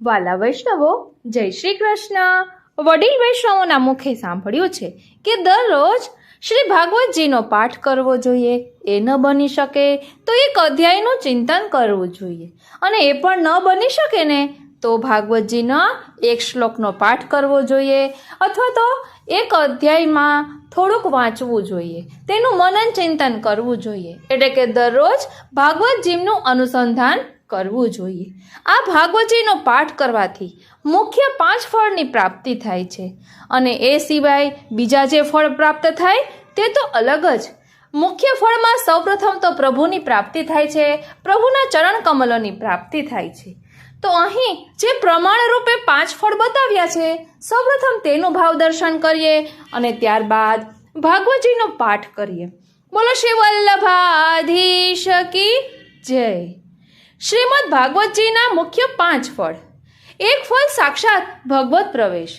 વાલા વૈષ્ણવો, જય શ્રી કૃષ્ણ. વડીલ વૈષ્ણવોના મુખે સાંભળ્યું છે કે દરરોજ શ્રી ભાગવતજીનો પાઠ કરવો જોઈએ. એ ન બની શકે તો એક અધ્યાયનું ચિંતન કરવું જોઈએ, અને એ પણ ન બની શકે ને તો ભાગવતજીના એક શ્લોકનો પાઠ કરવો જોઈએ, અથવા તો એક અધ્યાયમાં થોડુંક વાંચવું જોઈએ, તેનું મનન ચિંતન કરવું જોઈએ. એટલે કે દરરોજ ભાગવતજીનું અનુસંધાન કરવું જોઈએ. આ ભાગવતજીનો પાઠ કરવાથી મુખ્ય 5 ફળની પ્રાપ્તિ થાય છે, અને એ સિવાય બીજા જે ફળ પ્રાપ્ત થાય તે તો અલગ જ. મુખ્ય ફળમાં સૌપ્રથમ તો પ્રભુની પ્રાપ્તિ થાય છે, પ્રભુના ચરણ કમલોની પ્રાપ્તિ થાય છે. તો અહીં જે પ્રમાણ રૂપે 5 ફળ બતાવ્યા છે, સૌપ્રથમ તેનું ભાવ દર્શન કરીએ અને ત્યારબાદ ભાગવતજીનો પાઠ કરીએ. બોલો શ્રી વલ્લભાધીશ કી જય. શ્રીમદ ભાગવતજીના મુખ્ય 5 ફળ. એક ફળ સાક્ષાત ભગવત પ્રવેશ,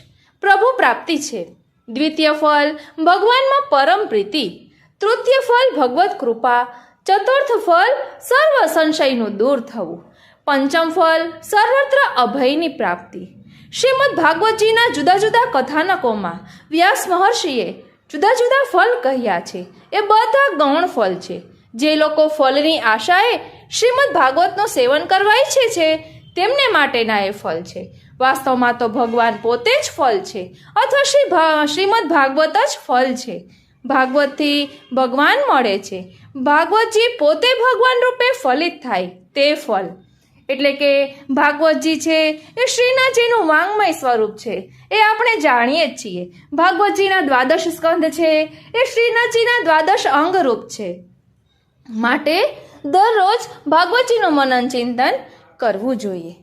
પ્રભુ પ્રાપ્તિ છે. દ્વિતીય ફળ ભગવાનમાં પરમ પ્રીતિ. તૃતીય ફળ ભગવત કૃપા. ચતુર્થ ફળ સર્વ સંશયનું દૂર થવું. પંચમ ફળ સર્વત્ર અભયની પ્રાપ્તિ. શ્રીમદ ભાગવતજીના જુદા જુદા કથાનકોમાં વ્યાસ મહર્ષિએ જુદા જુદા ફળ કહ્યા છે. એ બધા ગૌણ ફળ છે. જે લોકો ફળની આશાએ શ્રીમદ ભાગવતનું સેવન કરવા ઈચ્છે છે તેમને માટેના એ ફળ છે. વાસ્તવમાં તો ભગવાન પોતે જ ફળ છે, અથવા શ્રીમદ ભાગવત જ ફળ છે. ભાગવતથી ભગવાન મળે છે. ભાગવતજી પોતે ભગવાન રૂપે ફલિત થાય તે ફળ. એટલે કે ભાગવતજી છે એ શ્રીનાથજીનું વાંગમય સ્વરૂપ છે, એ આપણે જાણીએ જ છીએ. ભાગવતજીના 12 સ્કંદ છે એ શ્રીનાથજીના 12 અંગરૂપ છે. માટે દરરોજ ભાગવતજીનું મનન ચિંતન કરવું જોઈએ.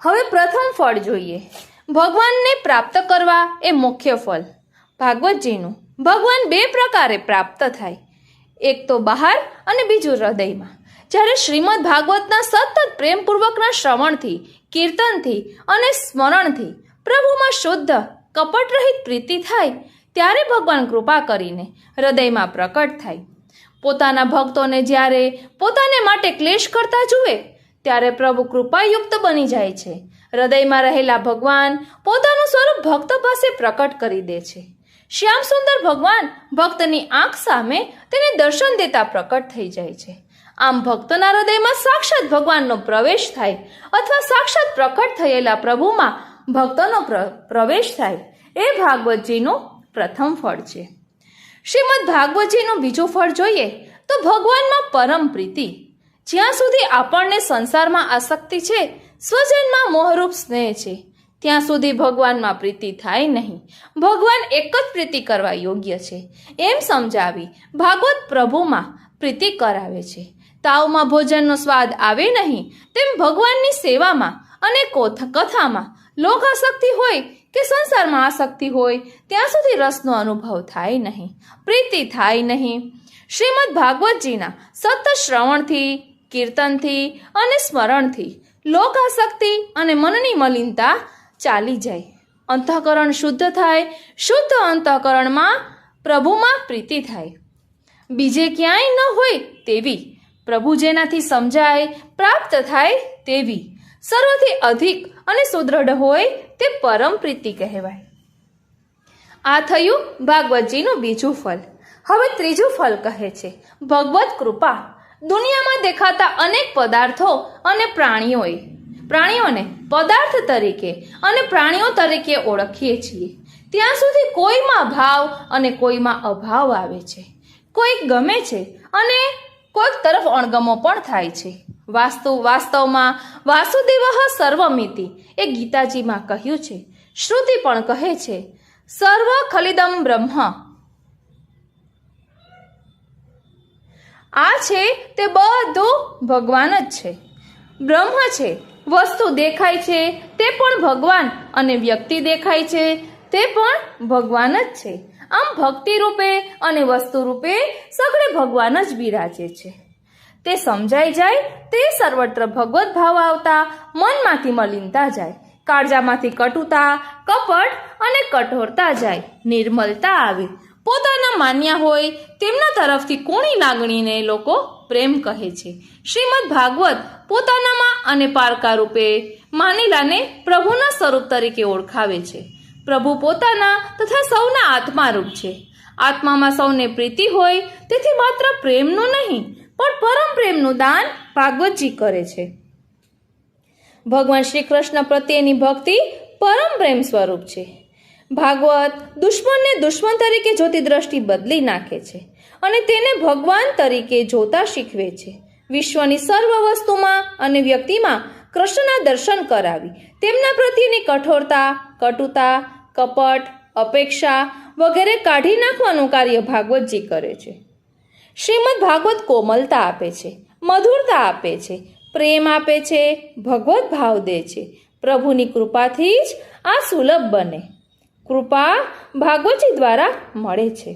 હવે પ્રથમ ફળ જોઈએ. ભગવાનને પ્રાપ્ત કરવા એ મુખ્ય ફળ. ભાગવતજીનું ભગવાન 2 પ્રકારે પ્રાપ્ત થાય, એક તો બહાર અને બીજું હૃદયમાં. જ્યારે શ્રીમદ ભાગવતના સતત પ્રેમપૂર્વકના શ્રવણથી, કીર્તનથી અને સ્મરણથી પ્રભુમાં શુદ્ધ કપટરહિત પ્રીતિ થાય, ત્યારે ભગવાન કૃપા કરીને હૃદયમાં પ્રકટ થાય. પોતાના ભક્તોને જ્યારે પોતાને માટે ક્લેશ કરતા જુએ ત્યારે પ્રભુ કૃપાયુક્ત બની જાય છે. હૃદયમાં રહેલા ભગવાન પોતાનું સ્વરૂપ ભક્ત પાસે પ્રકટ કરી દે છે. શ્યામ સુંદર ભગવાન ભક્તની આંખ સામે તેને દર્શન દેતા પ્રકટ થઈ જાય છે. આમ ભક્તના હૃદયમાં સાક્ષાત ભગવાનનો પ્રવેશ થાય, અથવા સાક્ષાત પ્રકટ થયેલા પ્રભુમાં ભક્તનો પ્રવેશ થાય, એ ભાગવતજીનું પ્રથમ ફળ છે. શ્રીમદ ભાગવતજીનું બીજું ફળ જોઈએ તો ભગવાનમાં પરમ પ્રીતિ. જ્યાં સુધી આપણને સંસારમાં આસક્તિ છે, સ્વજનમાં મોહરૂપ સ્નેહ છે, ત્યાં સુધી ભગવાનમાં પ્રીતિ થાય નહીં. ભગવાન એક જ પ્રીતિ કરવા યોગ્ય છે એમ સમજાવી ભાગવત પ્રભુમાં પ્રીતિ કરાવે છે. તાવમાં ભોજનનો સ્વાદ આવે નહીં તેમ ભગવાનની સેવામાં અને કથામાં લોક આસક્તિ હોય કે સંસારમાં આસક્તિ હોય ત્યાં સુધી રસનો અનુભવ થાય નહીં, પ્રીતિ થાય નહીં. શ્રીમદ ભાગવતજીના સતત શ્રવણથી, કીર્તનથી અને સ્મરણથી લોક આસક્તિ અને મનની મલિનતા ચાલી જાય. અંતઃકરણ શુદ્ધ થાય. શુદ્ધ અંતઃકરણમાં પ્રભુમાં પ્રીતિ થાય. બીજે ક્યાંય ન હોય તેવી, પ્રભુ જેનાથી સમજાય, પ્રાપ્ત થાય તેવી, સર્વથી અધિક અને સુદૃઢ હોય તે પરમ પ્રીતિ કહેવાય. આ થયું ભાગવતજીનું બીજું ફળ. હવે ત્રીજું ફળ કહે છે ભગવત કૃપા. દુનિયામાં દેખાતા અનેક પદાર્થો અને પ્રાણીઓને પદાર્થ તરીકે અને પ્રાણીઓ તરીકે ઓળખીએ છીએ. ત્યાં સુધી કોઈમાં ભાવ અને કોઈમાં અભાવ આવે છે. કોઈક ગમે છે અને કોઈક તરફ અણગમો પણ થાય છે. વાસ્તવમાં વાસુદેવ સર્વમિતિ એ ગીતાજીમાં કહ્યું છે. શ્રુતિ પણ કહે છે સર્વ ખલિદમ બ્રહ્મ. આ છે તે બધું ભગવાન જ છે, બ્રહ્મ છે. વસ્તુ દેખાય છે તે પણ ભગવાન, અને વ્યક્તિ દેખાય છે તે પણ ભગવાન જ છે. આમ ભક્તિ રૂપે અને વસ્તુ રૂપે સગળે ભગવાન જ બિરાજે છે. તે સમજાઈ જાય તે સર્વત્ર ભગવત ભાવ આવતા મનમાંથી મલિનતા જાય, કાળજામાંથી કટુતા, કપટ અને કઠોરતા જાય, નિર્મલતા આવે, પોતાના માન્યા હોય તેમના તરફથી કોની લાગણીને લોકો પ્રેમ કહે છે. શ્રીમદ ભાગવત પોતાનામાં અને પારકા રૂપે માનેલાને પ્રભુના સ્વરૂપ તરીકે ઓળખાવે છે. પ્રભુ પોતાના તથા સૌના આત્મારૂપ છે. આત્મામાં સૌને પ્રીતિ હોય તેથી માત્ર પ્રેમનું નહીં પણ પરમ પ્રેમનું દાન ભાગવતજી કરે છે. ભગવાન શ્રી કૃષ્ણ પ્રત્યેની ભક્તિ પરમ પ્રેમ સ્વરૂપ છે. ભાગવત દુશ્મનને દુશ્મન તરીકે જોતી દ્રષ્ટિ બદલી નાખે છે અને તેને ભગવાન તરીકે જોતા શીખવે છે. વિશ્વની સર્વ વસ્તુમાં અને વ્યક્તિમાં કૃષ્ણના દર્શન કરાવી તેમના પ્રત્યેની કઠોરતા, કટુતા, કપટ, અપેક્ષા વગેરે કાઢી નાખવાનું કાર્ય ભાગવતજી કરે છે. શ્રીમદ ભાગવત કોમલતા આપે છે, મધુરતા આપે છે, પ્રેમ આપે છે, ભગવત ભાવ દે છે. પ્રભુની કૃપાથી જ આ સુલભ બને. કૃપા ભાગવતજી દ્વારા મળે છે.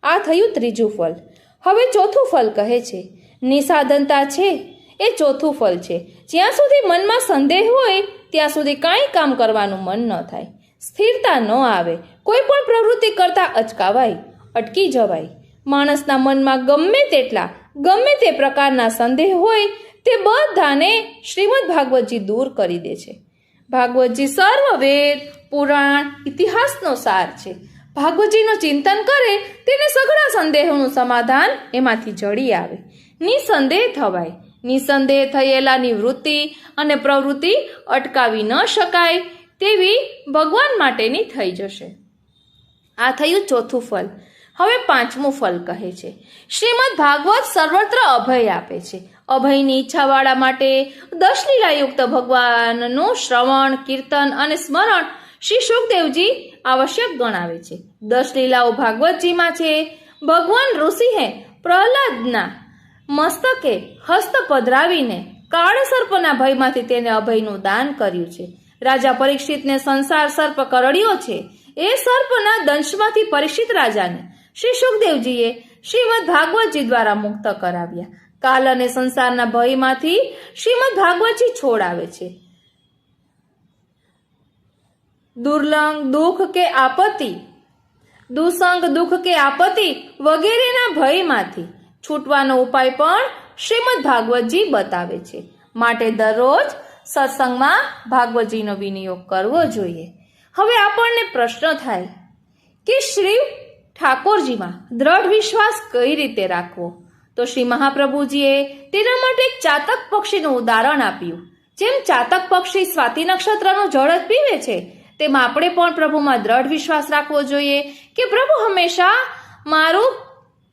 આ થયું ત્રીજું ફળ. હવે ચોથું ફળ કહે છે નિસાધનતા છે એ ચોથું ફળ છે. જ્યાં સુધી મનમાં સંદેહ હોય ત્યાં સુધી કાંઈ કામ કરવાનું મન ન થાય, સ્થિરતા ન આવે, કોઈ પણ પ્રવૃત્તિ કરતા અચકાવાય, અટકી જવાય. માણસના મનમાં ગમે તે પ્રકારના સંદેહ હોય તે બધાને શ્રીમદ ભાગવતજી દૂર કરી દે છે. ભાગવતજી સર્વ વેદ, પુરાણ, ઇતિહાસનો સાર છે. ભાગવતજીનું ચિંતન કરે તેને સઘળા સંદેહોનું સમાધાન એમાંથી જડી આવે. નિસંદેહ થવાય. નિસંદેહ થયેલાની વૃત્તિ અને પ્રવૃત્તિ અટકાવી ન શકાય તેવી ભગવાન માટેની થઈ જશે. આ થયું ચોથું ફળ. હવે પાંચમું ફળ કહે છે શ્રીમદ ભાગવત સર્વત્ર અભય આપે છે. અભયની ઈચ્છાવાળા માટે 10 લીલાયુક્ત ભગવાનનું શ્રવણ, કીર્તન અને સ્મરણ શ્રી સુખદેવજી આવશ્યક ગણાવે છે. 10 લીલાઓ ભાગવતજીમાં છે. ભગવાન ઋષિએ પ્રહલાદના મસ્તકે હસ્ત પધરાવીને કાળ સર્પના ભયમાંથી તેને અભયનું દાન કર્યું છે. રાજા પરીક્ષિતને સંસાર સર્પ કરડ્યો છે. એ સર્પના દંશમાંથી પરીક્ષિત રાજાને શ્રી સુખદેવજીએ શ્રીમદ ભાગવતજી દ્વારા મુક્ત કરાવ્યા. કાલ અને સંસારના ભયમાંથી શ્રીમદ ભાગવતજી છોડાવે છે. દુર્લંગ દુઃખ કે આપત્તિ, દુસંગ દુઃખ કે આપત્તિ વગેરેના ભયમાંથી છૂટવાનો ઉપાય પણ શ્રીમદ ભાગવતજી બતાવે છે. માટે દરરોજ સત્સંગમાં ભાગવતજીનો વિનિયોગ કરવો જોઈએ. હવે આપણને પ્રશ્ન થાય કે શ્રી ઠાકોરજીમાં દ્રઢ વિશ્વાસ કઈ રીતે રાખવો? તો શ્રી મહાપ્રભુજીએ તેના માટે એક ચાતક પક્ષીનું ઉદાહરણ આપ્યું. જેમ ચાતક પક્ષી સ્વાતિ નક્ષત્રનું જળ જ પીવે છે તેમ આપણે પણ પ્રભુમાં દ્રઢ વિશ્વાસ રાખવો જોઈએ કે પ્રભુ હંમેશા મારું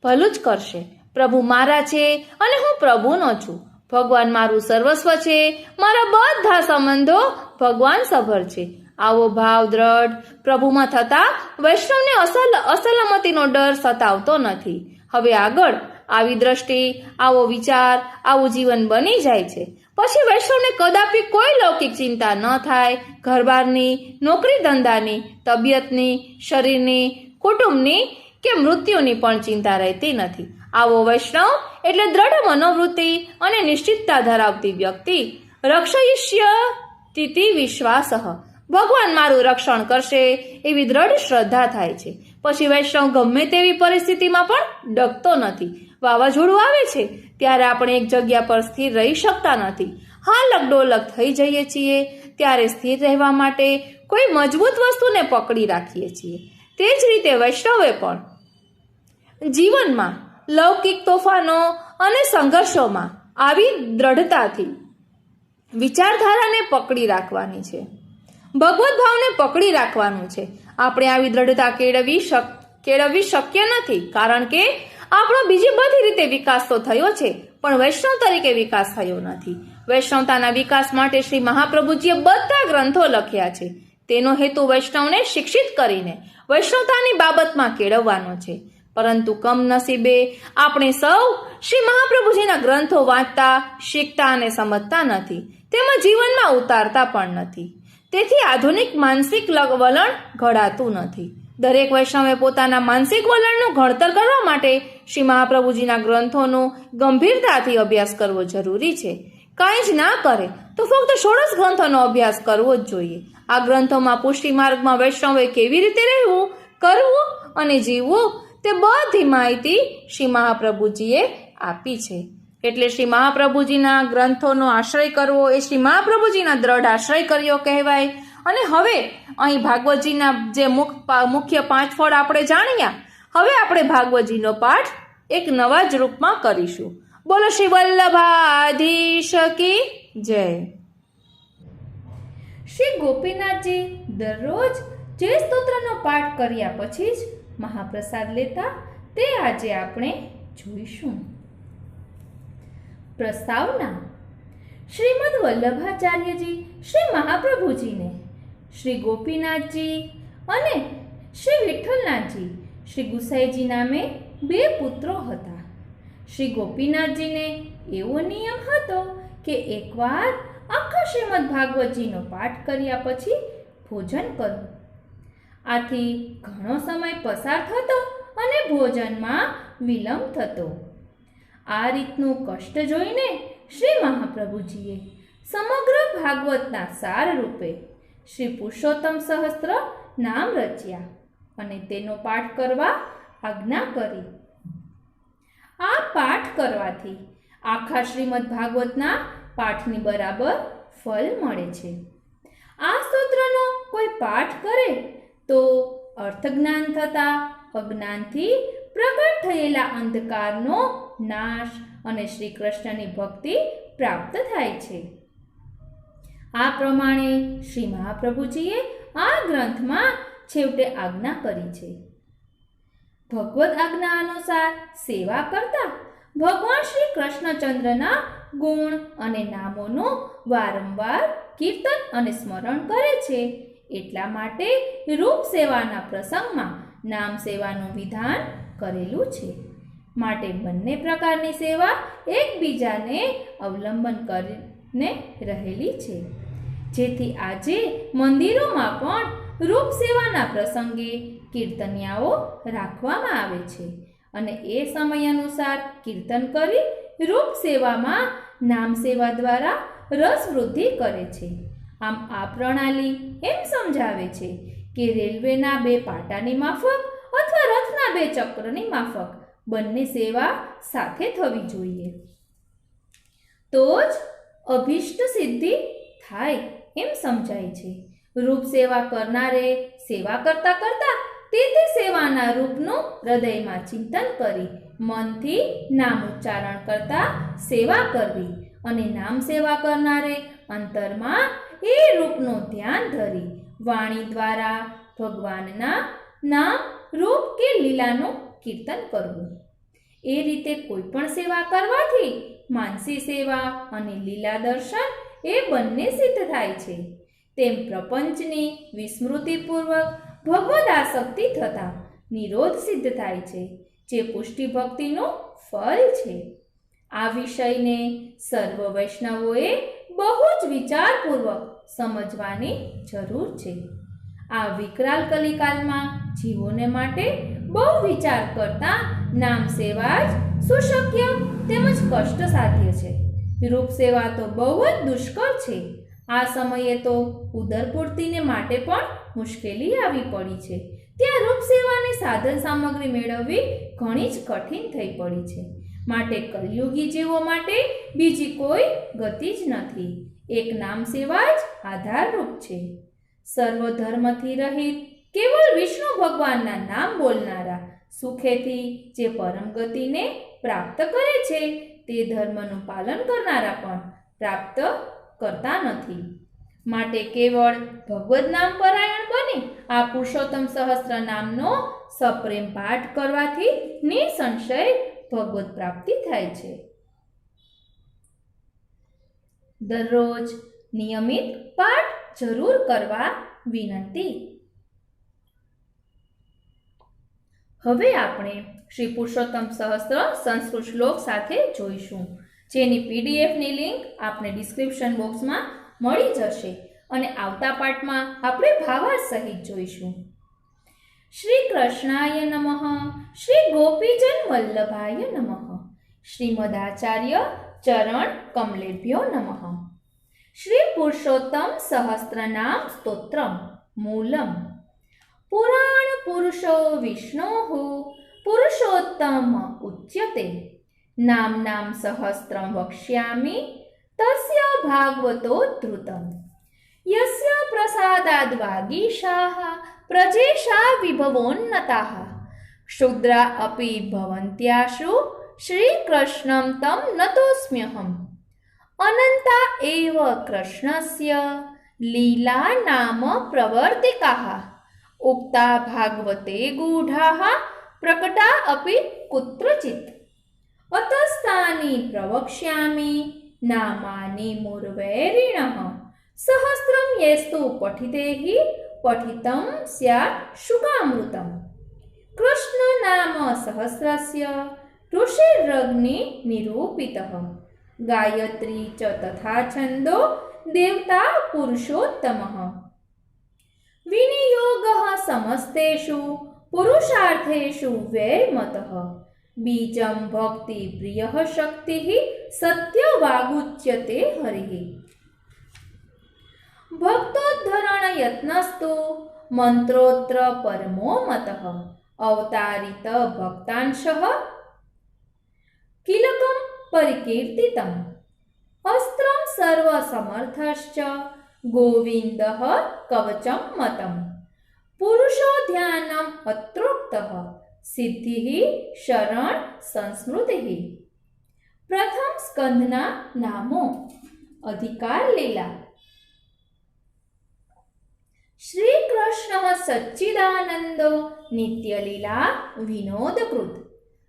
ભલું જ કરશે. પ્રભુ મારા છે અને હું પ્રભુનો છું. ભગવાન મારું સર્વસ્વ છે. મારા બધા સંબંધો ભગવાન સભર છે. આવો ભાવ દ્રઢ પ્રભુમાં થતા વૈષ્ણવને અસલામતીનો ડર સતાવતો નથી. હવે આગળ આવી દ્રષ્ટિ, આવો વિચાર, આવું જીવન બની જાય છે પછી વૈષ્ણવને કદાપી કોઈ લૌકિક ચિંતા ન થાય. ઘરબારની, નોકરી ધંધાની, તબિયતની, શરીરની, કુટુંબની કે મૃત્યુની પણ ચિંતા રહેતી નથી. આવો વૈષ્ણવ એટલે દ્રઢ મનોવૃત્તિ અને નિશ્ચિતતા ધરાવતી વ્યક્તિ. રક્ષયિષ્ય તિતિ વિશ્વાસ, ભગવાન મારું રક્ષણ કરશે એવી દ્રઢ શ્રદ્ધા થાય છે. પછી વૈષ્ણવ ગમે તેવી પરિસ્થિતિમાં પણ ડગતો નથી. વાવાઝોડું આવે છે ત્યારે આપણે એક જગ્યા પર સ્થિર રહી શકતા નથી. હાલક ડોલક થઈ જઈએ છીએ ત્યારે સ્થિર રહેવા માટે કોઈ મજબૂત વસ્તુને પકડી રાખીએ છીએ. તે જ રીતે વૈષ્ણવે પણ જીવનમાં લૌકિક તોફાનો અને સંઘર્ષોમાં આવી દ્રઢતાથી વિચારધારાને પકડી રાખવાની છે. ભગવત ભાવને પકડી રાખવાનું છે. આપણે આવી દ્રઢતા કેળવવી શક્ય નથી કારણ કે આપણો બીજી બધી રીતે વિકાસ તો થયો છે પણ વૈષ્ણવ તરીકે વિકાસ થયો નથી. વૈષ્ણવતાના વિકાસ માટે શ્રી મહાપ્રભુજીએ બધા ગ્રંથો લખ્યા છે. તેનો હેતુ વૈષ્ણવને શિક્ષિત કરીને વૈષ્ણવતાની બાબતમાં કેળવવાનો છે. પરંતુ કમનસીબે આપણે સૌ શ્રી મહાપ્રભુજીના ગ્રંથો વાંચતા, શીખતા અને સમજતા નથી. તેમાં જીવનમાં ઉતારતા પણ નથી. તેથી આધુનિક માનસિક વલણ ઘડાતું નથી. દરેક વૈષ્ણવે પોતાના માનસિક વલણનું ઘડતર કરવા માટે શ્રી મહાપ્રભુજીના ગ્રંથોનો ગંભીરતાથી અભ્યાસ કરવો જરૂરી છે. કાંઈ જ ના કરે તો ફક્ત 16 ગ્રંથોનો અભ્યાસ કરવો જ જોઈએ. આ ગ્રંથોમાં પુષ્ટિ માર્ગમાં વૈષ્ણવે કેવી રીતે રહેવું, કરવું અને જીવવું તે બધી માહિતી શ્રી મહાપ્રભુજીએ આપી છે. એટલે શ્રી મહાપ્રભુજીના ગ્રંથોનો આશ્રય કરવો એ શ્રી મહાપ્રભુજીના દ્રઢ આશ્રય કર્યો કહેવાય. અને હવે અહીં ભાગવતજીના જે મુખ્ય 5 ફળ આપણે જાણ્યા, હવે આપણે ભાગવતજીનો પાઠ એક નવા જ રૂપમાં કરીશું. બોલો શ્રી વલ્લભાધીશ કી જય. શ્રી ગોપીનાથજી દરરોજ જે સ્તોત્રનો પાઠ કર્યા પછી જ મહાપ્રસાદ લેતા તે આજે આપણે જોઈશું. પ્રસ્તાવના. શ્રીમદ વલ્લભાચાર્યજી શ્રી મહાપ્રભુજીને શ્રી ગોપીનાથજી અને શ્રી વિઠ્ઠલનાથજી શ્રી ગુસાઈજી નામે 2 પુત્રો હતા. શ્રી ગોપીનાથજીને એવો નિયમ હતો કે એકવાર આખા શ્રીમદ ભાગવતજીનો પાઠ કર્યા પછી ભોજન કરવું. આથી ઘણો સમય પસાર થતો અને ભોજનમાં વિલંબ થતો. આ રીતનું કષ્ટ જોઈને શ્રી મહાપ્રભુજીએ સમગ્ર ભાગવતના સાર રૂપે શ્રી પુરુષોત્તમ સહસ્ત્ર નામ રચ્યા અને તેનો પાઠ કરવા આજ્ઞા કરી. આ પાઠ કરવાથી આખા શ્રીમદ ભાગવતના પાઠની બરાબર ફળ મળે છે. આ સ્તોત્રનો કોઈ પાઠ કરે તો અર્થજ્ઞાન થતા અજ્ઞાનથી પ્રગટ થયેલા અંધકારનો નાશ અને શ્રી કૃષ્ણની ભક્તિ પ્રાપ્ત થાય છે. આ પ્રમાણે શ્રી મહાપ્રભુજીએ આ ગ્રંથમાં છેવટે આજ્ઞા કરી છે. ભગવદ આજ્ઞા અનુસાર સેવા કરતા ભગવાન શ્રી કૃષ્ણચંદ્રના ગુણ અને નામોનું વારંવાર કીર્તન અને સ્મરણ કરે છે. એટલા માટે રૂપ સેવાના પ્રસંગમાં નામ સેવાનું વિધાન કરેલું છે. માટે બંને પ્રકારની સેવા એકબીજાને અવલંબન કરીને રહેલી છે. જેથી આજે મંદિરોમાં પણ રૂપ સેવાના પ્રસંગે કીર્તનિયાઓ રાખવામાં આવે છે અને એ સમય અનુસાર કીર્તન કરી રૂપ સેવામાં નામ સેવા દ્વારા રસ વૃદ્ધિ કરે છે. આમ આ પ્રણાલી એમ સમજાવે છે કે રેલવેના 2 પાટાની માફક અથવા રથના 2 ચક્રની માફક બંને સેવા સાથે થવી જોઈએ, તો જ અભિષ્ટ સિદ્ધિ થાય એમ સમજાય છે. રૂપ સેવા કરનારે સેવા કરતા કરતા તે સેવાના રૂપનું હૃદયમાં ચિંતન કરી મનથી નામ ઉચ્ચારણ કરતા સેવા કરવી અને નામ સેવા કરનારે અંતરમાં એ રૂપનું ધ્યાન ધરી વાણી દ્વારા ભગવાનના નામ રૂપ કે લીલાનું કીર્તન કરવું. એ રીતે કોઈ પણ સેવા કરવાથી માનસી સેવા અને લીલા દર્શન એ બંને સિદ્ધ થાય છે. તેમ પ્રપંચની વિસ્મૃતિપૂર્વક ભગવદ આસક્તિ થતા નિરોધ સિદ્ધ થાય છે, જે પુષ્ટિ ભક્તિનું ફળ છે. આ વિષયને સર્વ વૈષ્ણવોએ બહુ જ વિચારપૂર્વક સમજવાની જરૂર છે. આ વિકરાલ કલિકાલમાં જીવોને માટે બહુ વિચાર કરતા નામ સેવા જ સુશક્ય તેમજ કષ્ટ સાધ્ય છે. રૂપ સેવા તો બહુ જ દુષ્કર છે. આ સમયે તો ઉદરપૂર્તિને માટે પણ મુશ્કેલી આવી પડી છે. ત્યાં રૂપ સેવાની સાધન સામગ્રી મેળવવી ઘણી જ કઠિન થઈ પડી છે. માટે કલયુગી જીવો માટે બીજી કોઈ ગતિ જ નથી. એક નામ સેવા જ આધારરૂપ છે. સર્વ ધર્મથી રહિત કેવળ વિષ્ણુ ભગવાનના નામ બોલનારા સુખેથી જે પરમ ગતિને પ્રાપ્ત કરે છે તે ધર્મનું પાલન કરનારા પણ પ્રાપ્ત કરતા નથી. માટે કેવળ ભગવદ નામ પરાયણ બની આ પુરુષોત્તમ સહસ્ત્ર નામનો સપ્રેમ પાઠ કરવાથી નિસંશય ભગવદ પ્રાપ્તિ થાય છે. દરરોજ નિયમિત પાઠ જરૂર કરવા વિનંતી. હવે આપણે શ્રી પુરુષોત્તમ સહસ્ત્ર સંસ્કૃત શ્લોક સાથે જોઈશું, જેની પીડીએફની લિંક આપને ડિસ્ક્રિપ્શન બોક્સમાં મળી જશે અને આવતા પાઠમાં આપણે ભાવાર્થ સહિત જોઈશું. શ્રી કૃષ્ણાય નમઃ, શ્રી ગોપીજન વલ્લભાય નમઃ, શ્રીમદાચાર્ય ચરણ કમલેભ્યો નમઃ. શ્રી પુરુષોત્તમ સહસ્રનામ સ્તોત્રમ મૂલમ પુરાણ પુરુષો વિષ્ણોઃ પુરુષોત્તમ ઉચ્યતે. નામ્નાં સહસ્રં વક્ષ્યામિ તસ્ય ભાગવતો ધૃતમ. યસ્ય પ્રસાદાદ વાગીશાઃ પ્રજેશા વિભવોન્નતાઃ ક્ષુદ્રા અપી ભવન્ત્યાશુ શ્રીકૃષ્ણં તમ નતોસ્મ્યહમ. અનંતા એવ કૃષ્ણસ્ય લીલા નામ પ્રવર્તિકાઃ ઉક્તા ભાગવતે ગૂઢાઃ પ્રકટા અપી કુત્રચિત. અતસ્તાની પ્રવક્ષ્યામિ નામાની મુર્વૈરિણઃ સહસ્રમ યેસ્તુ પઠિતેહિ પઠિતં સ્યાत् શુકામૃતમ. કૃષ્ણ નામ સહસ્રસ્ય ઋષિરગ્નિ નિરૂપિતઃ ગાયત્રી ચ તથા છંદો દેવતા પુરુષોત્તમઃ. વિનિયોગઃ સમસ્તેષુ પુરુષાર્થેષુ વૈમતઃ બીજં ભક્તિ પ્રિયઃ શક્તિઃ સત્યવાગુચ્યતે હરિઃ. ભક્તોદ્ધરણ યત્નસ્તુ મંત્રોત્ર પરમો મતઃ અવતારિત ભક્તાંશઃ કિલકમ પરિકીર્તિતમ. અસ્ત્રમ સર્વસમર્થશ્ચ ગોવિંદઃ કવચમ મતમ. પુરુષો ધ્યાનમ અત્રોક્તઃ સિદ્ધિઃ શરણ સંસ્મૃતિઃ. પ્રથમ સ્કંધના નામો. અધિકાર લીલા. શ્રી કૃષ્ણ સચ્ચિદાનંદો નિત્યલીલા વિનોદકૃત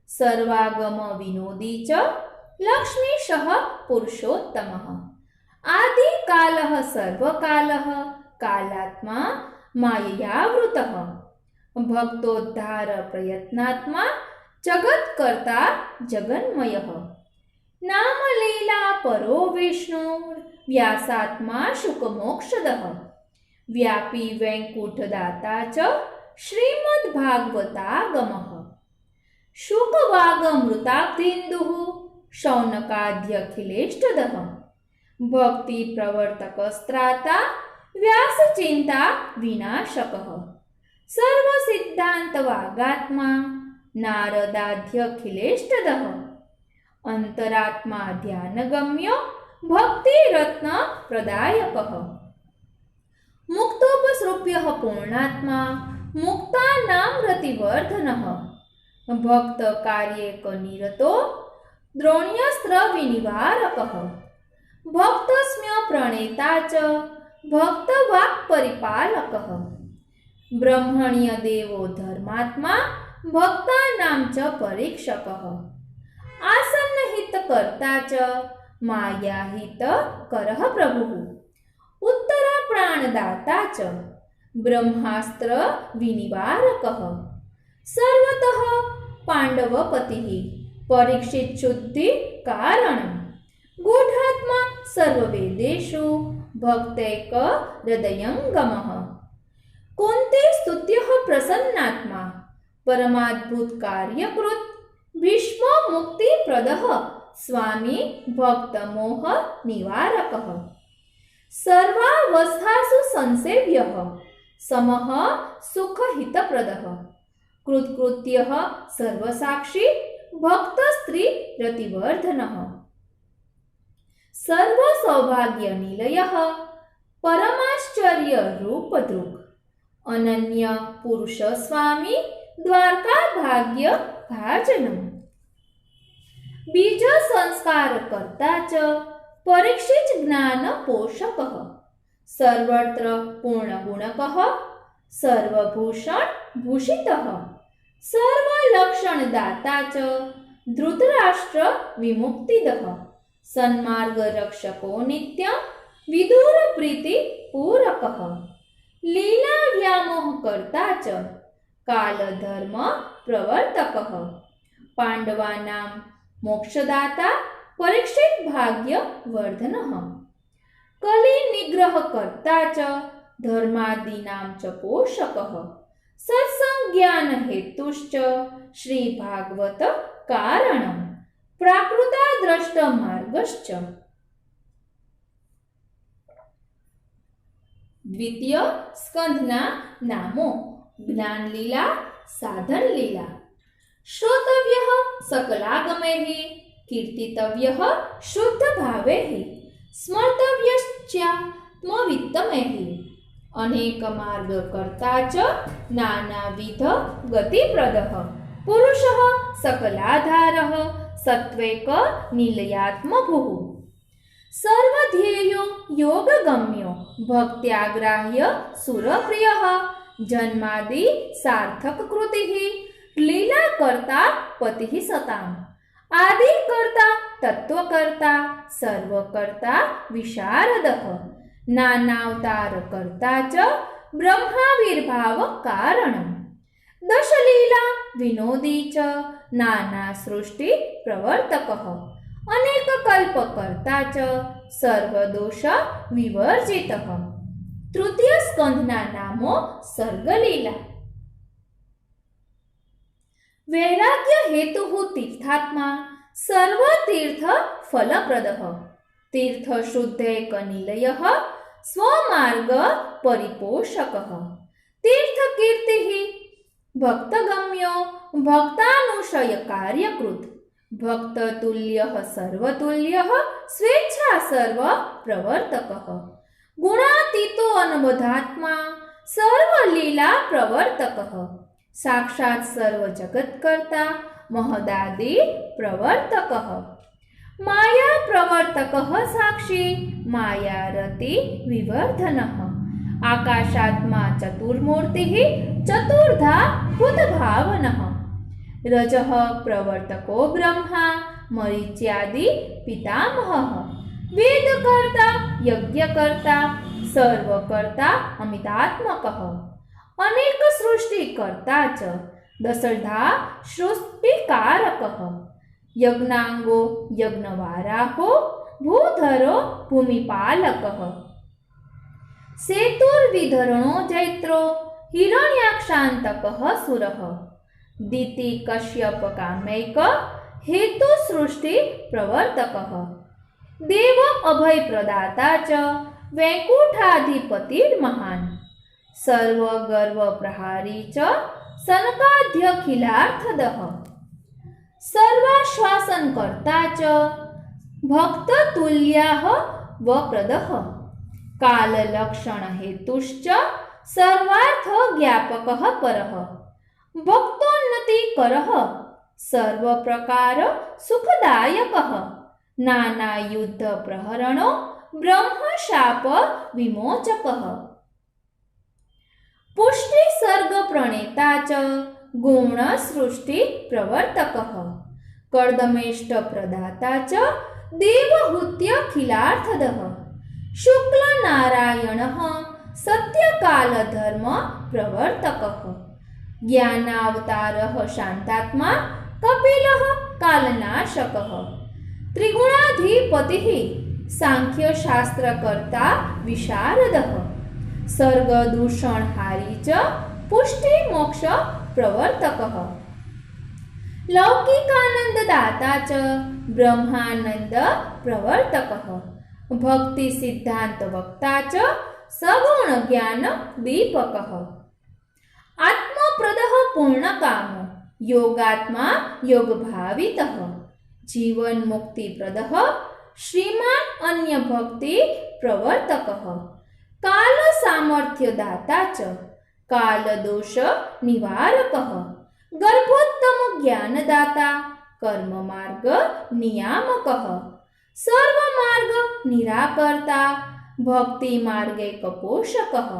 સર્વાગમ વિનોદી ચ લક્ષ્મીશઃ પુરુષોત્તમઃ. આદિકાલઃ સર્વકાલઃ કાલાત્મા માયયાવૃતઃ. ભક્તોદ્ધાર પ્રયત્નાત્મા જગત્કર્તા જગન્મયઃ. નામલીલા પરો વિષ્ણુર્વ્યાસાત્મા શુકમોક્ષદઃ. વ્યાપી વૈકુંઠદાતા ચ શ્રીમદ્ભાગવતાગમઃ. શુકવાગમૃતાબ્ધિન્દુઃ શૌનકાદ્યખિલેષ્ટદઃ. ભક્તિ પ્રવર્તકસ્ત્રાતા વ્યાસચિંતા વિનાશકઃ. સર્વસિદ્ધાંતવાગાત્મા નારદાધ્યખિલેષ્ટદઃ. અંતરાત્મા ધ્યાનગમ્ય ભક્તિરત્ન પ્રદાયકઃ. મુક્તોપસૃપ્ય પૂર્ણાત્મા મુક્તાનામૃતિવર્ધનઃ. ભક્ત કાર્યેક નિરતો દ્રોણ્યસ્ત્ર વિનિવારકઃ. ભક્તસ્મ્ય પ્રણેતા ચ ભક્તવાક પરિપાલકઃ. બ્રહ્મણ્ય દેવો ધર્માત્મા ભક્તાનાં ચ પરીક્ષકઃ. આસન્નહિત કર્તા ચ માયાહિત કરઃ પ્રભુઃ. ઉત્તર પ્રાણદાતા ચ બ્રહ્માસ્ત્ર વિનિવારકઃ. સર્વતઃ પાંડવપતિઃ પરીક્ષિત શુદ્ધિ કારણમ. ગૂઢાત્મા સર્વવેદેષુ ભક્તૈક હૃદયંગમઃ. કુંતે સ્તુત્યઃ પ્રસન્નાત્મા પરમાદ્ભુત કાર્યકૃત. ભીષ્મ મુક્તિપ્રદઃ સ્વામી ભક્તમોહ નિવારકઃ. સર્વાવસ્થાસુ સંસેવ્યઃ સમઃ સુખહિતપ્રદઃ. કૃત્કૃત્યઃ સર્વસાક્ષી ભક્તસ્ત્રી રતિવર્ધનઃ. સર્વસૌભાગ્યનિલયઃ પરમાશ્ચર્ય રૂપદૃક્. અનન્ય પુરુષ સ્વામી દ્વારકા ભાગ્ય ભાજનમ. બીજ સંસ્કાર કર્તા ચ પરીક્ષિત જ્ઞાન પોષકઃ. સર્વત્ર પૂર્ણગુણકઃ સર્વભૂષણ ભૂષિતઃ. સર્વલક્ષણ દાતા ચ ધૃતરાષ્ટ્ર વિમુક્તિદઃ. સન્માર્ગ રક્ષકો નિત્યં વિદુર પ્રીતિ પૂરકઃ. લીલા વ્યામોહ કર્તા ચ કાલધર્મ પ્રવર્તકઃ. પાંડવાનાં મોક્ષદાતા પરીક્ષિત ભાગ્ય વર્ધનઃ. કલી નિગ્રહ કર્તા ચ ધર્માદીનાં ચ પોષકઃ. સત્સંજ્ઞાન હેતુશ્ચ શ્રી ભાગવત કારણમ. પ્રાકૃતા દ્રષ્ટ માર્ગશ્ચ. દ્વિતીય સ્કંધના નામો. જ્ઞાન લીલા સાધન લીલા. श्रोतव्यः सकलागमैः कीर्तितव्यः शुद्धभावैः स्मर्तव्यश्चात्मवित्तमैः अनेकमार्गकर्ता च नानाविध गतिप्रदः पुरुषः सकलाधारः सत्त्वैक निलयात्मभूः सर्वध्येयो योगगम्यो भक्त्याग्राह्य सुरप्रियः जन्मादि सार्थककृतिः लीलाकर्ता पतिः सताम् आदिकर्ता तत्त्वकर्ता सर्वकर्ता विशारदः नानावतारकर्ता च ब्रह्माविर्भावकारणम् दशलीला विनोदी च नानासृष्टिप्रवर्तकः अनेककल्पकर्ता च सर्वदोष विवर्जितः तृतीय स्कंधना नामो सर्गलीला वैराग्य हेतु तीर्थात्मा सर्वतीर्थ फलप्रदः तीर्थ शुद्धैक निलयः स्वमार्ग परिपोषकः तीर्थ कीर्तिः भक्तगम्यो भक्तानुशय कार्यकृत भक्ततुल्यः सर्वतुल्यः स्वेच्छा सर्व प्रवर्तकः गुणातीतो अनवधात्मा सर्वलीला प्रवर्तकः साक्षात् सर्वजगत्कर्ता महदादि प्रवर्तकः माया प्रवर्तकः साक्षी मायारति विवर्धनः आकाशात्मा चतुर्मूर्तिः चतुर्धा भूतभावनः रजः प्रवर्तको ब्रह्मा मरीच्यादि पितामहः वेदकर्ता यज्ञकर्ता सर्वकर्ता अमितात्मकः अनेक सृष्टिकर्ता च दशधा सृष्टिकारकः यज्ञांगो यज्ञवाराहो भूधरो भूमिपालकः सेतुर्विधरणो जैत्रो हिरण्याक्षान्तकः सुरः दिति कश्यपकामैक हेतु सृष्टि प्रवर्तकः देव अभय प्रदाता च वैकुंठाधिपतिर्महान् सर्वगर्व प्रहारी च सनकाध्यखिलार्थदः सर्वाश्वासनकर्ता च भक्ततुल्याः वप्रदः काललक्षण हेतुश्च सर्वार्थ ज्ञापकः परः भक्तोन्नतिकरः सर्वप्रकार सुखदायकः नानायुद्ध प्रहरणो ब्रह्मशाप विमोचकः पुष्टि सर्ग प्रणेता च गुण सृष्टि प्रवर्तकः कर्दमेष्ट प्रदाता च देवहूत्यखिलार्थदः शुक्ल नारायणः सत्यकाल धर्म प्रवर्तकः ज्ञानावतारः शांतात्मा कपिलः कालनाशकः त्रिगुणाधिपतिः सांख्यशास्त्रकर्ता विशारदः सर्गदूषणहारी च पुष्टि मोक्ष प्रवर्तकः लौकिकानंददाता च ब्रह्मानंद प्रवर्तकः भक्ति सिद्धांत वक्ता च सगुण ज्ञान दीपकः आत्मप्रदः पूर्णकामो योगात्मा योगभावितः जीवन मुक्तिप्रदः श्रीमान् अन्य भक्ति प्रवर्तकः काल सामर्थ्य दाता च काल दोष निवारकः गर्भोत्तम ज्ञानदाता कर्म मार्ग नियामकः सर्व मार्ग निराकर्ता भक्ति मार्गे कपोषकः